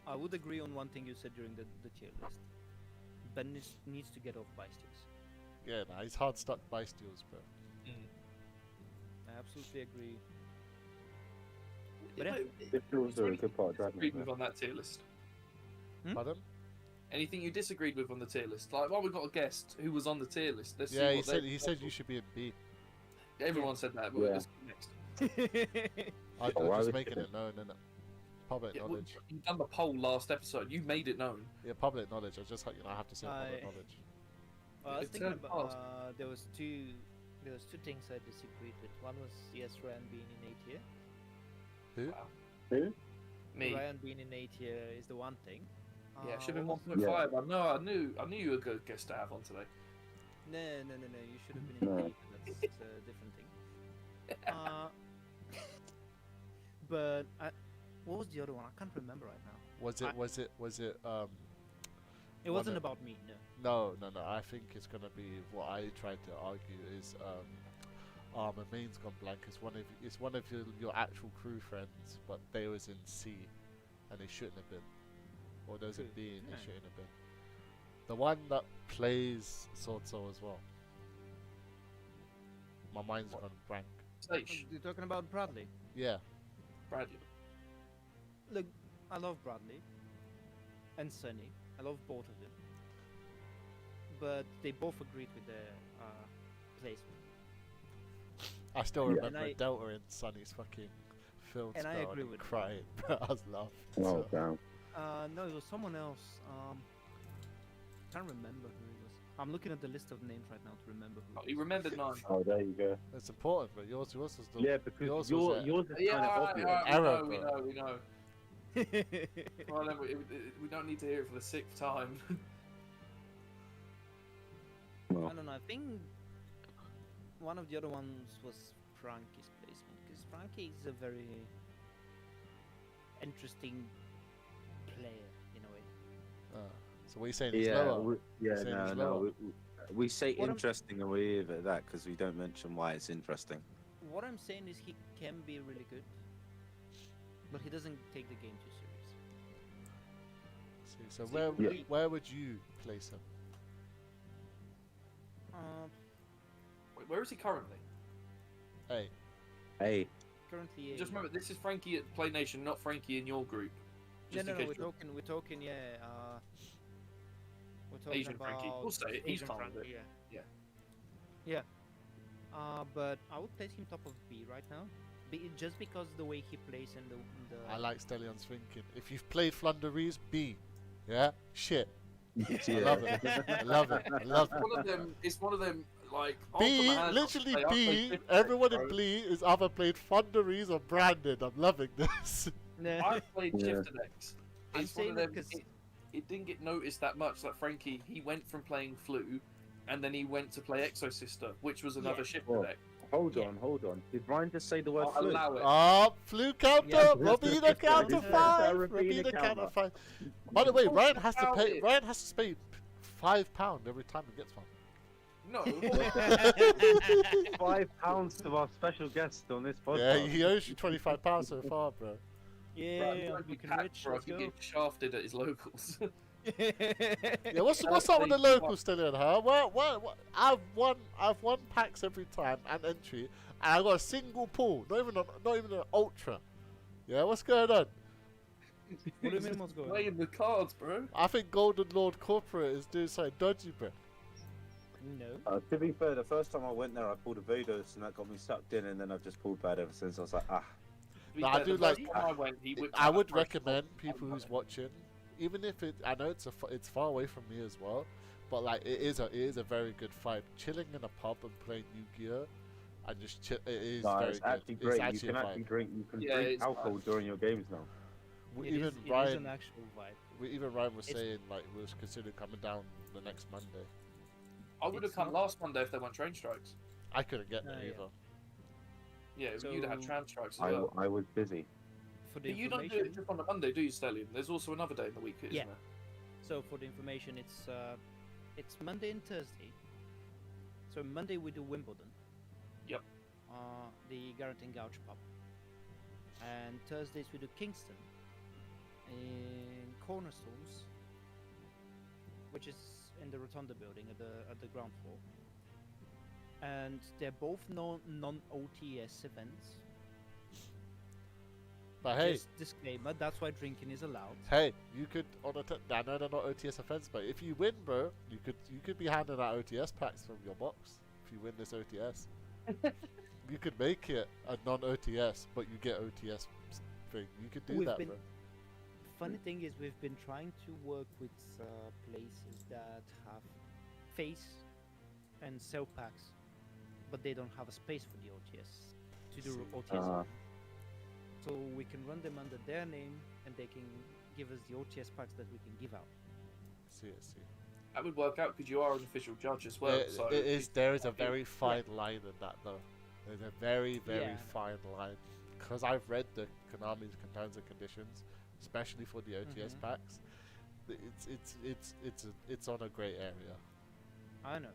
I would agree on one thing you said during the tier list. Ben needs to get off Bystils. Yeah, nah, he's hard stuck by steals, bro. I absolutely agree. But yeah. It feels a good part of Dragon Disagreed Link. with on that tier list. Pardon? Anything you disagreed with on the tier list? Like, well, we got a guest who was on the tier list. Let's Yeah, see he what said they- he said you should be in B. Everyone said that, but Yeah. let's go next. I'm Oh, I just was making kidding. it known, innit? Public Yeah, well, knowledge. you done the poll last episode. You made it known. Yeah, public knowledge. I just I have to say public I- knowledge. I was It thinking turned about fast. there was two things I disagreed with. One was yes, Ryan being in A tier. Who? Who? Me. Ryan being in A tier is the one thing. Yeah, should have been what was- 1.5. I knew you were a good guest to have on today. No. You should have been in No. A. That's a different thing. But what was the other one? I can't remember right now. Was it It Well, wasn't no. about me. No. No. I think it's gonna be what I tried to argue is my main's gone blank. It's one of your actual crew friends, but they was in C, and they shouldn't have been, or those in Who? B and they Yeah. shouldn't have been. The one that plays Sword Soul as well. My mind's gone blank. Sage. You're talking about Bradley. Yeah. Bradley. Look, I love Bradley and Sunny. I love both of them. But they both agreed with their placement. I still Yeah. remember And I- Delta in Sunny's fucking film And I spell agree and with- crying. I was laughing. Oh, so- damn. No, it was someone else. Can't remember who it was. I'm looking at the list of names right now to remember who. Oh, it he was. remember none. Oh, there you go. It's important, but yours was the Yeah, because yours yours was is Yeah, kind of alright, obvious. alright, Error, we bro. know. Well, then we don't need to hear it for the 6th time. Well, I don't know. I think one of the other ones was Frankie's placement because Frankie is a very interesting player in a way. So what are you saying? He's yeah, lower? Saying no, he's no. lower. We say What I'm- interesting and we leave it at that because we don't mention why it's interesting. What I'm saying is he can be really good, but he doesn't take the game too serious. See, so See, where would you place him? Wait, where is he currently? Hey, Hey, Currently, Just remember, this is Frankie at Play Nation, not Frankie in your group. No, Just no, in no. case you're We're talking. Yeah. We're talking Asian about Frankie. We'll say it, he's Asian fine with Frankie, it. yeah. Yeah. Yeah. But I would place him top of B right now, just because the way he plays and the. I like Stelian's thinking. If you've played Flunderies, B. Yeah? Shit. I love it. I love it. I love it. One of them, it's one of them, like... B, off the man, literally I'll play B, 50, everyone bro. in B is either played Flunderies or Branded. I'm loving this. Nah. I've played Yeah. shifter decks. I'm It's one saying of that them, 'cause- it didn't get noticed that much. Like Frankie, he went from playing Flu, and then he went to play Exo Sister, which was another Yeah. shifter Well, deck. Hold on. Did Ryan just say the word I'll flu? allow it. Oh, flu counter! Yeah. Robina counter Yeah. 5! Robina Robina counter counter. 5. By the way, Talk Ryan has to about pay. it. Ryan has to pay £5 every time he gets one. No. £5 to our special guest on this Yeah, podcast. he owes you £25 so far, bro. Yeah, Right, I'm don't be looking packed, rich. bro. I Let's can go. get shafted at his locals. Yeah, what's up with the locals still in, huh? What? I've won packs every time and entry, and I got a single pull, not even an ultra. Yeah, what's going on? What do you mean what's going on? Playing the cards, bro. I think Golden Lord Corporate is doing something dodgy, bro. No. To be fair, the first time I went there, I pulled a Vados and that got me sucked in, and then I've just pulled bad ever since. I was like, ah. To be No, I fair, do the first like- time I went, he whipped I out would a fresh recommend box. people who's watching, even if I know it's far away from me as well, but like it is a very good vibe. Chilling in a pub and playing Yu-Gi-Oh, and just chill. It is No, very it's good. actually It's great. actually You can a actually vibe. drink. You can Yeah, drink it's alcohol fun. during your games now. It Even is Ryan, an actual vibe. even Ryan was it's- saying like we was considering coming down the next Monday. I would have It's come not- last Monday if there weren't train strikes. I couldn't get there Yeah. either. Yeah, So- you'd have had tram strikes as I, well. I was busy. For the But you don't do information, it just on a Monday, do you, Stelian? There's also another day in the week, isn't Yeah. there? so for the information, it's Monday and Thursday. So Monday we do Wimbledon. Yep. The Garrett and Gouge pub. And Thursdays we do Kingston in Cornerstones, which is in the Rotunda building at the ground floor. And they're both non-OTS events. But hey, Just disclaimer, that's why drinking is allowed. hey, you could I know they're not OTS offense, but if you win, bro, you could be handing out OTS packs from your box if you win this OTS. You could make it a non-OTS, but you get OTS thing. You could do We've that, been- bro. Funny thing is, we've been trying to work with places that have face and sell packs, but they don't have a space for the OTS to do See. OTS. So we can run them under their name, and they can give us the OTS packs that we can give out. See. That would work out because you are an official judge as well. It- so it is. There is a Yeah. very fine line in that, though. There's a very, very Yeah. fine line because I've read the Konami's terms and conditions, especially for the OTS Mhm. packs. It's on a grey area. I know.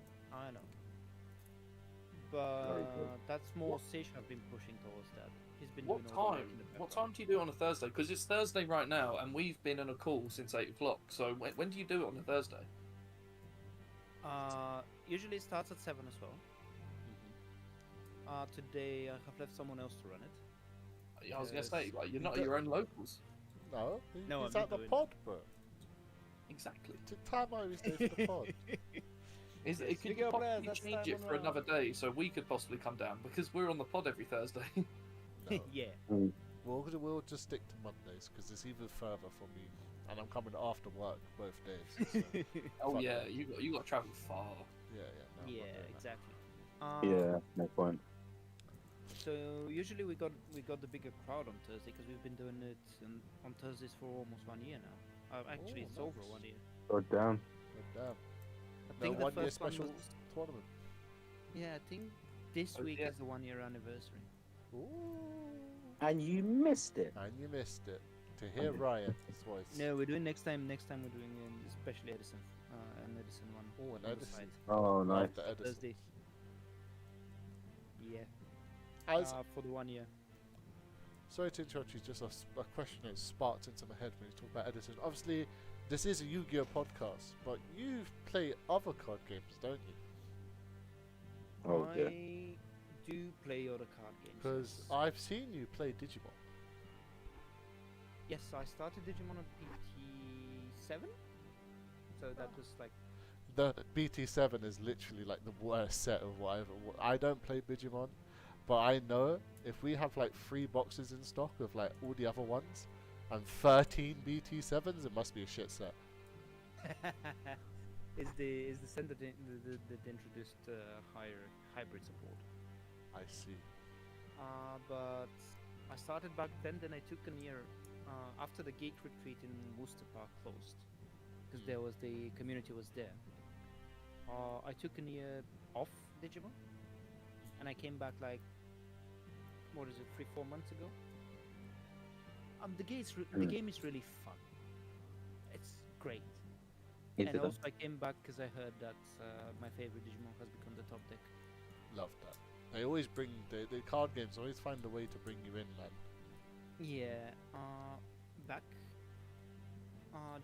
Very good. But that's more Seish have been pushing towards that. He's been what doing all the work time? in the What background. time do you do on a Thursday? Because it's Thursday right now, and we've been on a call since 8 o'clock. So when do you do it on a Thursday? Usually it starts at 7 as well. Mm-hmm. Today I have left someone else to run it. I was gonna say, Yes. like, you're not at your own locals. No, No, he's I'm at not the doing it. pod, bro. Exactly. To time out his day for the pod. Is it Yes, could we you go, possibly Brad, that's change time it on for round. another day so we could possibly come down because we're on the pod every Thursday. No. Yeah. We'll just stick to Mondays because it's even further for me, and I'm coming after work both days. So, Oh Fuck yeah, that. you got to travel far. yeah. No, I'm not Yeah, doing that. exactly. Yeah, no point. So usually we got the bigger crowd on Thursday because we've been doing it on Thursdays for almost 1 year now. Actually, Oh, it's over nice. 1 year. God damn. But damn. I No think the 1 year first one special was- tournament. Yeah, I think this Oh, week yeah. is the 1 year anniversary. Ooh. And you missed it. And you missed it. To hear Ryan's voice. No, we're doing next time. Next time we're doing especially Edison, an Edison one. Oh, an on the Edison. side. Oh, nice. After Edison. Thursday. Yeah. As, For the 1 year. sorry to interrupt you, just a question that sparked into my head when you talk about Edison. Obviously, this is a Yu-Gi-Oh podcast, but you play other card games, don't you? Oh, yeah. I do play other card games. Because yes. I've seen you play Digimon. Yes, I started Digimon at BT7. So that was like The BT7 is literally like the worst set of whatever. I don't play Digimon, but I know if we have like 3 boxes in stock of like all the other ones and 13 BT7s, it must be a shit set. is the set that introduced higher hybrid support. I see. But I started back then. Then I took a year after the geek retreat in Worcester Park closed because there was the community was there. I took a year off Digimon, and I came back like, what is it, 3-4 months ago. The game is really fun. It's great. Is And it also I came back because I heard that my favorite Digimon has become the top deck. Love that. They always bring the card games always find a way to bring you in, man. Yeah, back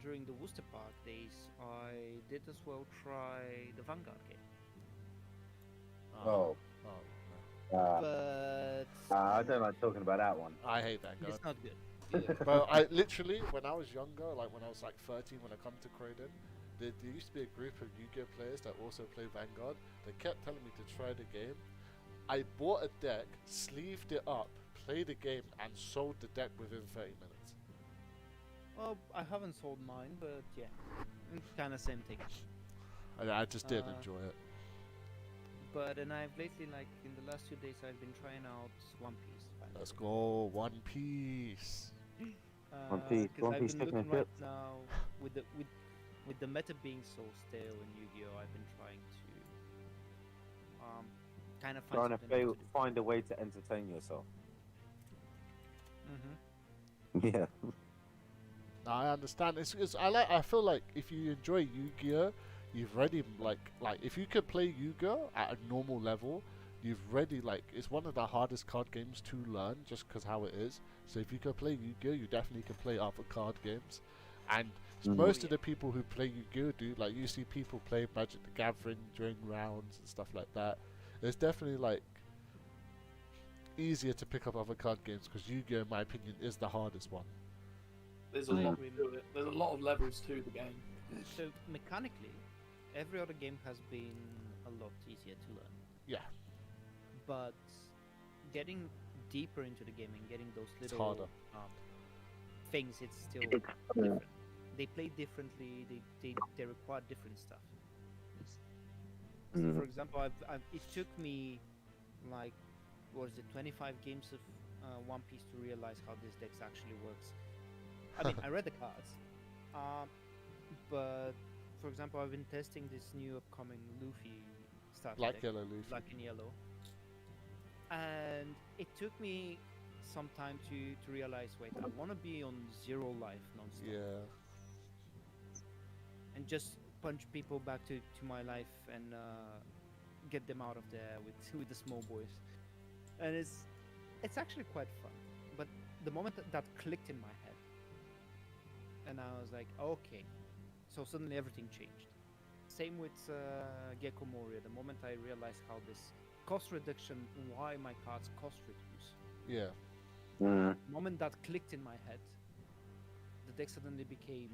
during the Worcester Park days, I did as well try the Vanguard game. Oh. no. But I don't like talking about that one. I hate Vanguard. it's not good. But I literally, when I was younger, like when I was like 13, when I come to Croydon, there used to be a group of Yu-Gi-Oh players that also play Vanguard. They kept telling me to try the game. I bought a deck, sleeved it up, played the game, and sold the deck within 30 minutes. Well, I haven't sold mine, but yeah, kind of same thing. I just did Uh, enjoy it. And I've lately, like in the last 2 days, I've been trying out One Piece. Let's go, One Piece. One Piece, 'cause One I've Piece been taking a looking right trip. now with the meta being so stale in Yu-Gi-Oh, I've been trying to kind of Trying find to something new to do. find a way to entertain yourself. Mhm. Yeah. No, I understand. I feel like if you enjoy Yu-Gi-Oh, you've already like if you could play Yu-Gi-Oh at a normal level, you've already it's one of the hardest card games to learn just because how it is. So if you could play Yu-Gi-Oh, you definitely can play other card games. And most of the people who play Yu-Gi-Oh do you see people play Magic the Gathering during rounds and stuff like that. It's definitely easier to pick up other card games because Yu-Gi-Oh, in my opinion, is the hardest one. There's a lot to it. There's a lot of levels to the game. So mechanically, every other game has been a lot easier to learn. Yeah, But getting deeper into the game and getting those it's little harder. things, it's still different. They play differently. They require different stuff. So for example, it took me like, what is it, 25 games of One Piece to realize how this deck actually works. I mean, I read the cards, but for example, I've been testing this new upcoming Luffy starter Black, deck, yellow, Luffy. black and yellow, and it took me some time to realize, wait, I want to be on 0 life non-stop Yeah. and just punch people back to my life and get them out of there with the small boys, and it's actually quite fun. But the moment that clicked in my head, and I was like, okay, so suddenly everything changed. Same with Gecko Moria. The moment I realized how this cost reduction, why my cards cost reduce, Yeah. the moment that clicked in my head, the deck suddenly became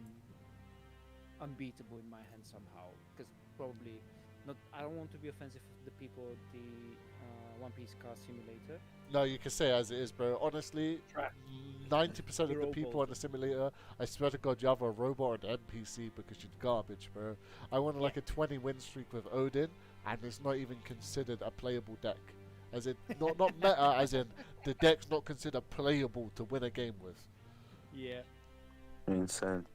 unbeatable in my hand somehow. Because probably not. I don't want to be offensive to the people at the One Piece Card Simulator. No, you can say as it is, bro. Honestly, Trash. 90% of the You're people all on the simulator, I swear to God, you have a robot or an NPC because you're garbage, bro. I wanted like a 20 win streak with Odin, and it's not even considered a playable deck. As in, not meta, as in the deck's not considered playable to win a game with. Yeah. Insane.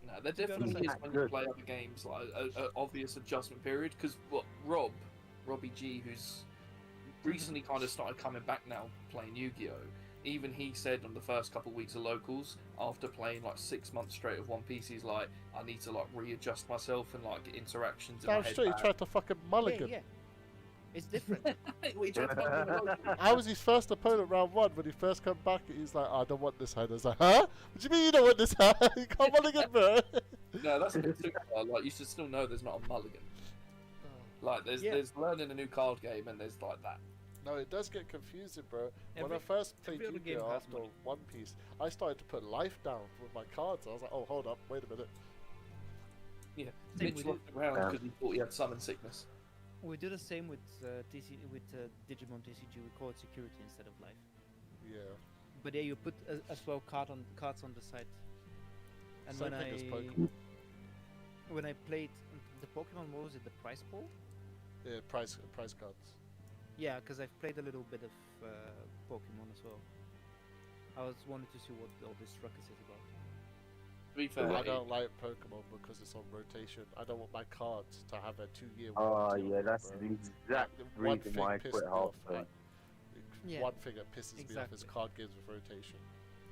No, there be honest, definitely is that's when you good. play other games like an obvious adjustment period. Because Robbie G, who's recently kind of started coming back now playing Yu-Gi-Oh, even he said on the first couple of weeks of locals, after playing like 6 months straight of One Piece, he's like, I need to like readjust myself and like get interactions in my Damn head straight, he back. tried to fucking mulligan. Yeah. It's different. We tried to fucking mulligan. I was his first opponent round 1. When he first come back, he's like, I don't want this hand. I was like, huh? What do you mean you don't want this hand? You can't mulligan, bro. No, that's a bit too far. Like, you should still know there's not a mulligan. Like, there's learning a new card game and there's like that. No, it does get confusing, bro. When Every- I first played every other game Yu-Gi-Oh has after money. One Piece, I started to put life down with my cards. I was like, oh, hold up, wait a minute. Yeah, Same Mitch with looked around because he thought he had summon sickness. We do the same with Digimon TCG. We call it security instead of life. Yeah. But yeah, you put as well cards on the side. And Same when thing as I Pokemon. when I played the Pokemon, what was it, the prize pool? Yeah, price cards. Yeah, because I've played a little bit of Pokemon as well. I was wanting to see what all this ruckus is about. be fair, I don't like Pokemon because it's on rotation. I don't want my cards to have a 2-year Oh warranty. yeah, on that's them, the bro. exact One reason thing why I pissed quit me off. Hearthstone. Yeah, One thing that pisses me off is exactly. card games with rotation.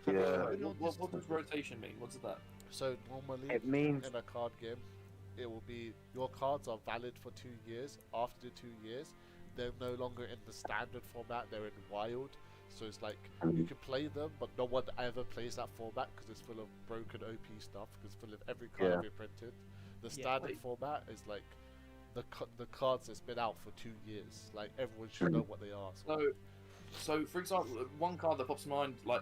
Yeah. Have you What does rotation mean? What's that? So normally It means in a card game, it will be your cards are valid for 2 years. After the 2 years, they're no longer in the standard format. They're in wild. So it's like you can play them, but no one ever plays that format because it's full of broken OP stuff. Because it's full of every card Yeah. reprinted. The Yeah. standard format is like the cards that's been out for 2 years. Like everyone should know what they are. So for example, one card that pops to mind, like,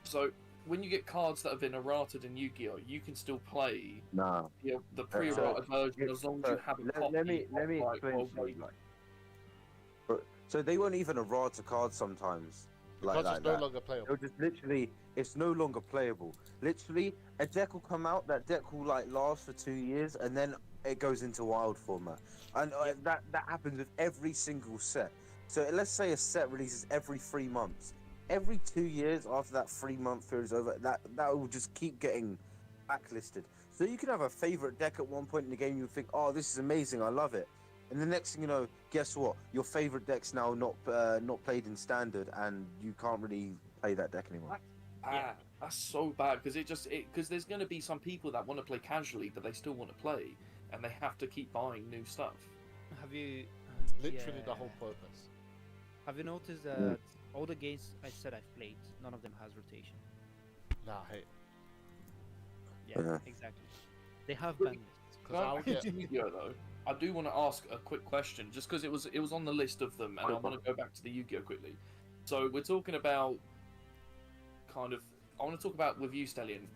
so when you get cards that have been errated in Yu-Gi-Oh, you can still play no. the pre-errated version as long as you have a copy. Let me of, like, explain World to you. Wasteland. So they weren't even errata cards sometimes. Because Like it's no that. longer playable. It'll just literally, It's no longer playable. Literally, a deck will come out. That deck will like last for 2 years, and then it goes into wild format. And that happens with every single set. So let's say a set releases every 3 months. Every 2 years after that 3-month period is over, that will just keep getting backlisted. So you can have a favorite deck at one point in the game. You think, oh, this is amazing, I love it. And the next thing you know, guess what? Your favorite deck's now not played in standard, and you can't really play that deck anymore. Ah, that's so bad because there's going to be some people that want to play casually, but they still want to play, and they have to keep buying new stuff. Have you? Literally the yeah. whole purpose. Have you noticed that all the games I said I've played, none of them has rotation? Nah, hey. Yeah, Yeah. exactly. They have ban lists. Because I'll Back to get Yu-Gi-Oh though, I do want to ask a quick question, just because it was on the list of them, and I want to go back to the Yu-Gi-Oh quickly. So we're talking about I want to talk about with you, Stelian.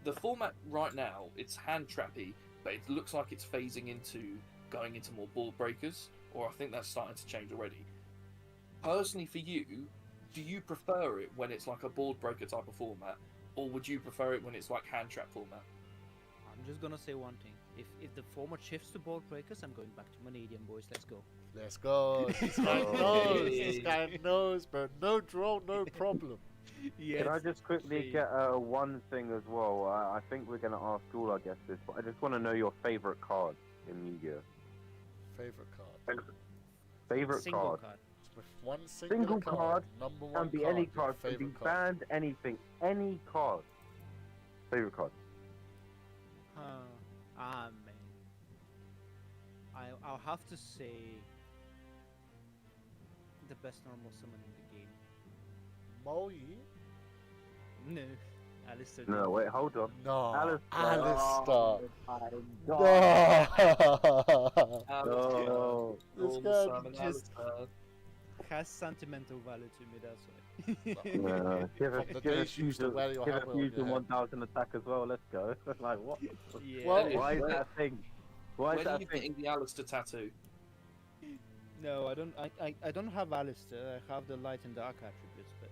The format right now, it's hand trappy, but it looks like it's phasing into going into more board breakers, or I think that's starting to change already. Personally, for you, do you prefer it when it's like a board breaker type of format, or would you prefer it when it's like hand trap format? I'm just gonna say one thing. If the format shifts to board breakers, I'm going back to Canadian, boys. Let's go. Let's go. This guy knows. This guy knows, bro. No draw, no problem. Yes. Can I just quickly get one thing as well? I think we're going to ask all our guests this, but I just want to know your favorite card in Yu-Gi-Oh. Favorite card. Favorite Single card. card. With one single, Single card, number one Can be card, any your card, can be favorite card. banned, anything, any card. Favorite card. Man. I'll have to say the best normal summon in the game. Moi? No, Alistair. No, wait, hold on. No. Alistair. Alistair. Oh, No. No. This guy just- has sentimental value to me. That's why. Yeah, give From the give days you used to wear your give helmet a on your fusion head. 1000 attack as well. Let's go. Like what? Yeah. Well, Why is Where- that a thing? Why is When are that you a thing? getting the Alistair tattoo? No, I don't. I don't have Alistair. I have the light and dark attributes, but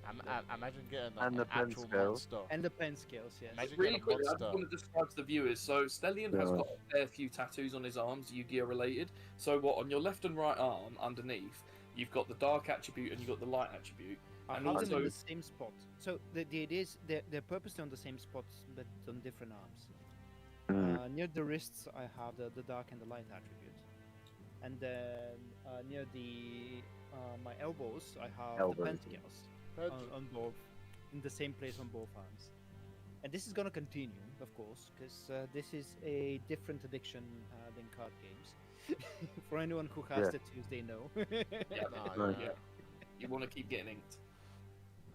Imagine getting And an the pen actual scales. monster. and the pen scales. Yes. Imagine Really getting a quickly, I just monster. want to describe to the viewers. So Stelian has Yeah. got a fair few tattoos on his arms, Yu-Gi-Oh related. So what on your left and right arm underneath, you've got the dark attribute and you've got the light attribute. I And have them in also- the same spot. So the idea is they're purposely on the same spots, but on different arms. Near the wrists, I have the dark and the light attribute, and then near the my elbows, I have the Elbows. pen scales on both, in the same place on both arms. And this is gonna continue, of course, because this is a different addiction than card games. For anyone who has Yeah. tattoos, they know. Yeah, Nah, Right. yeah. yeah. You want to keep getting inked.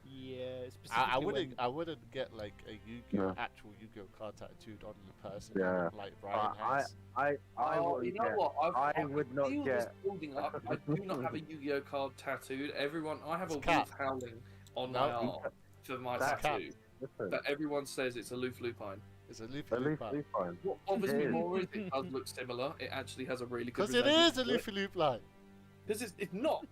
Yeah, I specifically wouldn't. when- I wouldn't get like a Yu-Gi-Oh Yeah. actual Yu-Gi-Oh card tattooed on the person. Yeah. Like Ryan I has. would you know get. what? I would not feel this get- building up. I do not have a Yu-Gi-Oh card tattooed. I have a It's wolf cap. howling on No, my you arm for my That's tattoo. Listen, But everyone says it's a Loof Lupine. It's a Luffy at least loop we fine. What bothers It me is. more is it does look similar. It actually has a really good. Because it is a Luffy loop line. Because it's not.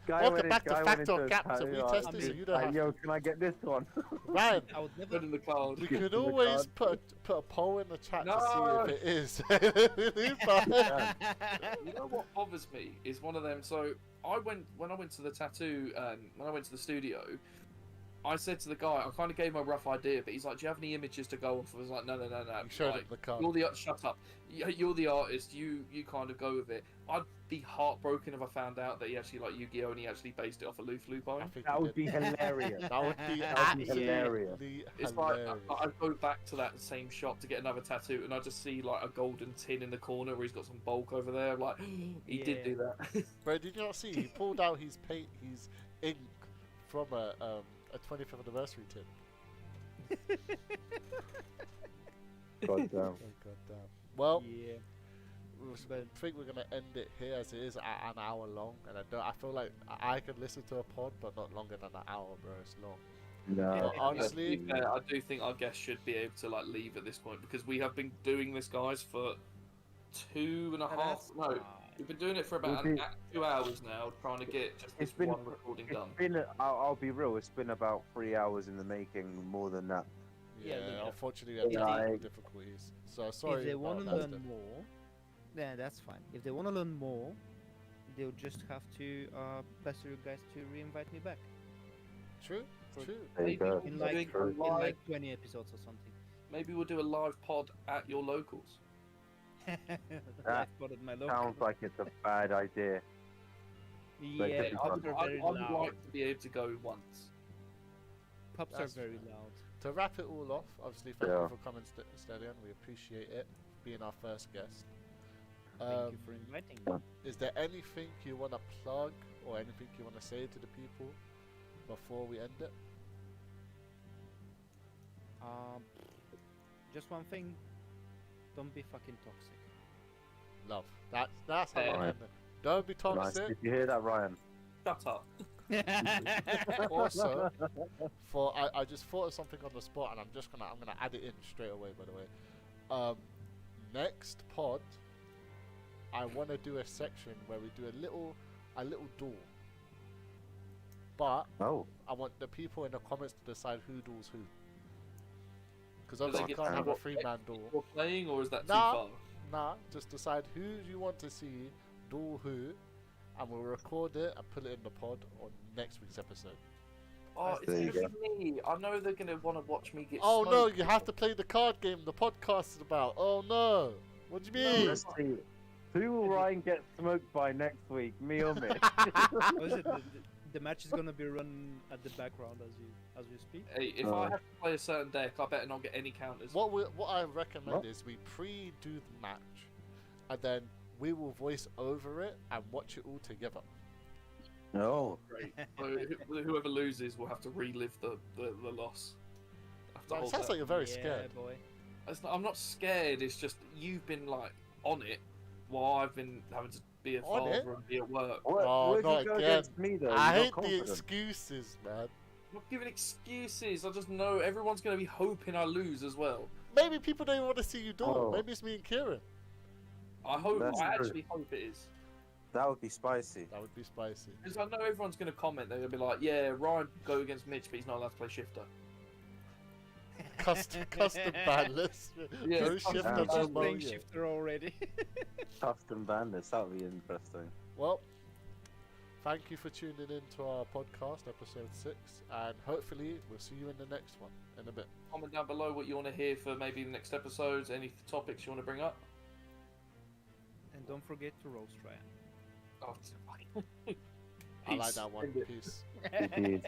Welcome back to Fact or Captain. We tested I so mean, you don't have Yo, can I get this one? Ryan, I would never. Put in the card. we Give could me the always card. put a poll in the chat No. to see if it is. Loop line. You know what bothers me is one of them. So when I went to the tattoo, when I went to the studio, I said to the guy, I kind of gave him a rough idea, but he's like, "Do you have any images to go off?" I was like, "No." You showed Like, him the card. shut up. You're the artist. You kind of go with it. I'd be heartbroken if I found out that he actually liked Yu-Gi-Oh and he actually based it off a Luffy I poem. think That he would did. be hilarious. That would be That'd be hilarious. absolutely It's like hilarious. I'd go back to that same shop to get another tattoo, and I just see like a golden tin in the corner where he's got some bulk over there. I'm like, he did do that. Bro, did you not see? He pulled out his ink from a 25th anniversary tin. God damn. Oh, goddamn. Well, Yeah. I think we're gonna end it here as it is at an hour long, and I feel like I can listen to a pod, but not longer than an hour, bro. It's long. No. But honestly, To be fair, I do think our guests should be able to like leave at this point because we have been doing this, guys, for 2.5. No, we've been doing it for about 2 hours now, trying to get just this one recording done. I'll be real. It's been about 3 hours in the making, more than that. yeah, Yeah. unfortunately, we have Yeah, technical I- difficulties. So sorry. If they want to learn more, then that's fine. If they want to learn more, they'll just have to pester you guys to re-invite me back True. There you go. in That's like true. in like 20 episodes or something. Maybe we'll do a live pod at your locals. I've got it, my local. Sounds like it's a bad idea. Yeah, could be pubs are very I would loud. like to be able to go once. Pubs are That's very fair. loud. To wrap it all off, obviously, thank Yeah. you for coming, Stelian. We appreciate it, being our first guest. Thank you for inviting me. Is there anything you want to plug or anything you want to say to the people before we end it? Just one thing. Don't be fucking toxic. Love. That's how I Alright. end it. Don't be Nice. toxic. Did you hear that, Ryan? Shut up. Also, I just thought of something on the spot, and I'm gonna add it in straight away. By the way, next pod, I want to do a section where we do a little duel. But Oh. I want the people in the comments to decide who duels who. Because Do they obviously you get can't to have a what 3-man duel. You're playing, or is that too Nah. far? Nah, just decide who you want to see duel who, and we'll record it and put it in the pod on next week's episode. Oh, it's There you gonna be me. I know they're gonna want to watch me get. Oh no, smoked. you have to play the card game the podcast is about. Oh no. What do you mean? Let's see. Who will Ryan get smoked by next week? Me or me? What is it? The match is gonna be run at the background as we speak. Hey, if I have to play a certain deck, I better not get any counters. What I recommend What? is we pre-do the match, and then we will voice over it and watch it all together. No. Great. So whoever loses will have to relive the loss. I have to Like, it hold sounds that. like you're very Yeah, scared. boy. I'm not scared. It's just you've been like on it, while I've been having to be a On it? father and be at work. Oh, What if not you go again. against me though? I You're not hate the confident. excuses, man. I'm not giving excuses. I just know everyone's going to be hoping I lose as well. Maybe people don't want to see you duel. Oh. Maybe it's me and Kieran. I hope. That's I true. actually hope it is. That would be spicy. That would be spicy. Because I know everyone's going to comment. They're going to be like, "Yeah, Ryan go against Mitch, but he's not allowed to play shifter." Custom ban list. Yeah, No custom shift ban. no Just playing pneumonia. shifter already. Custom bandits. That would be interesting. Well, thank you for tuning in to our podcast, episode 6, and hopefully we'll see you in the next one in a bit. Comment down below what you want to hear for maybe the next episodes. Any topics you want to bring up. And don't forget to roast Ryan. Oh, I like peace. that one. End it. Peace. Indeed.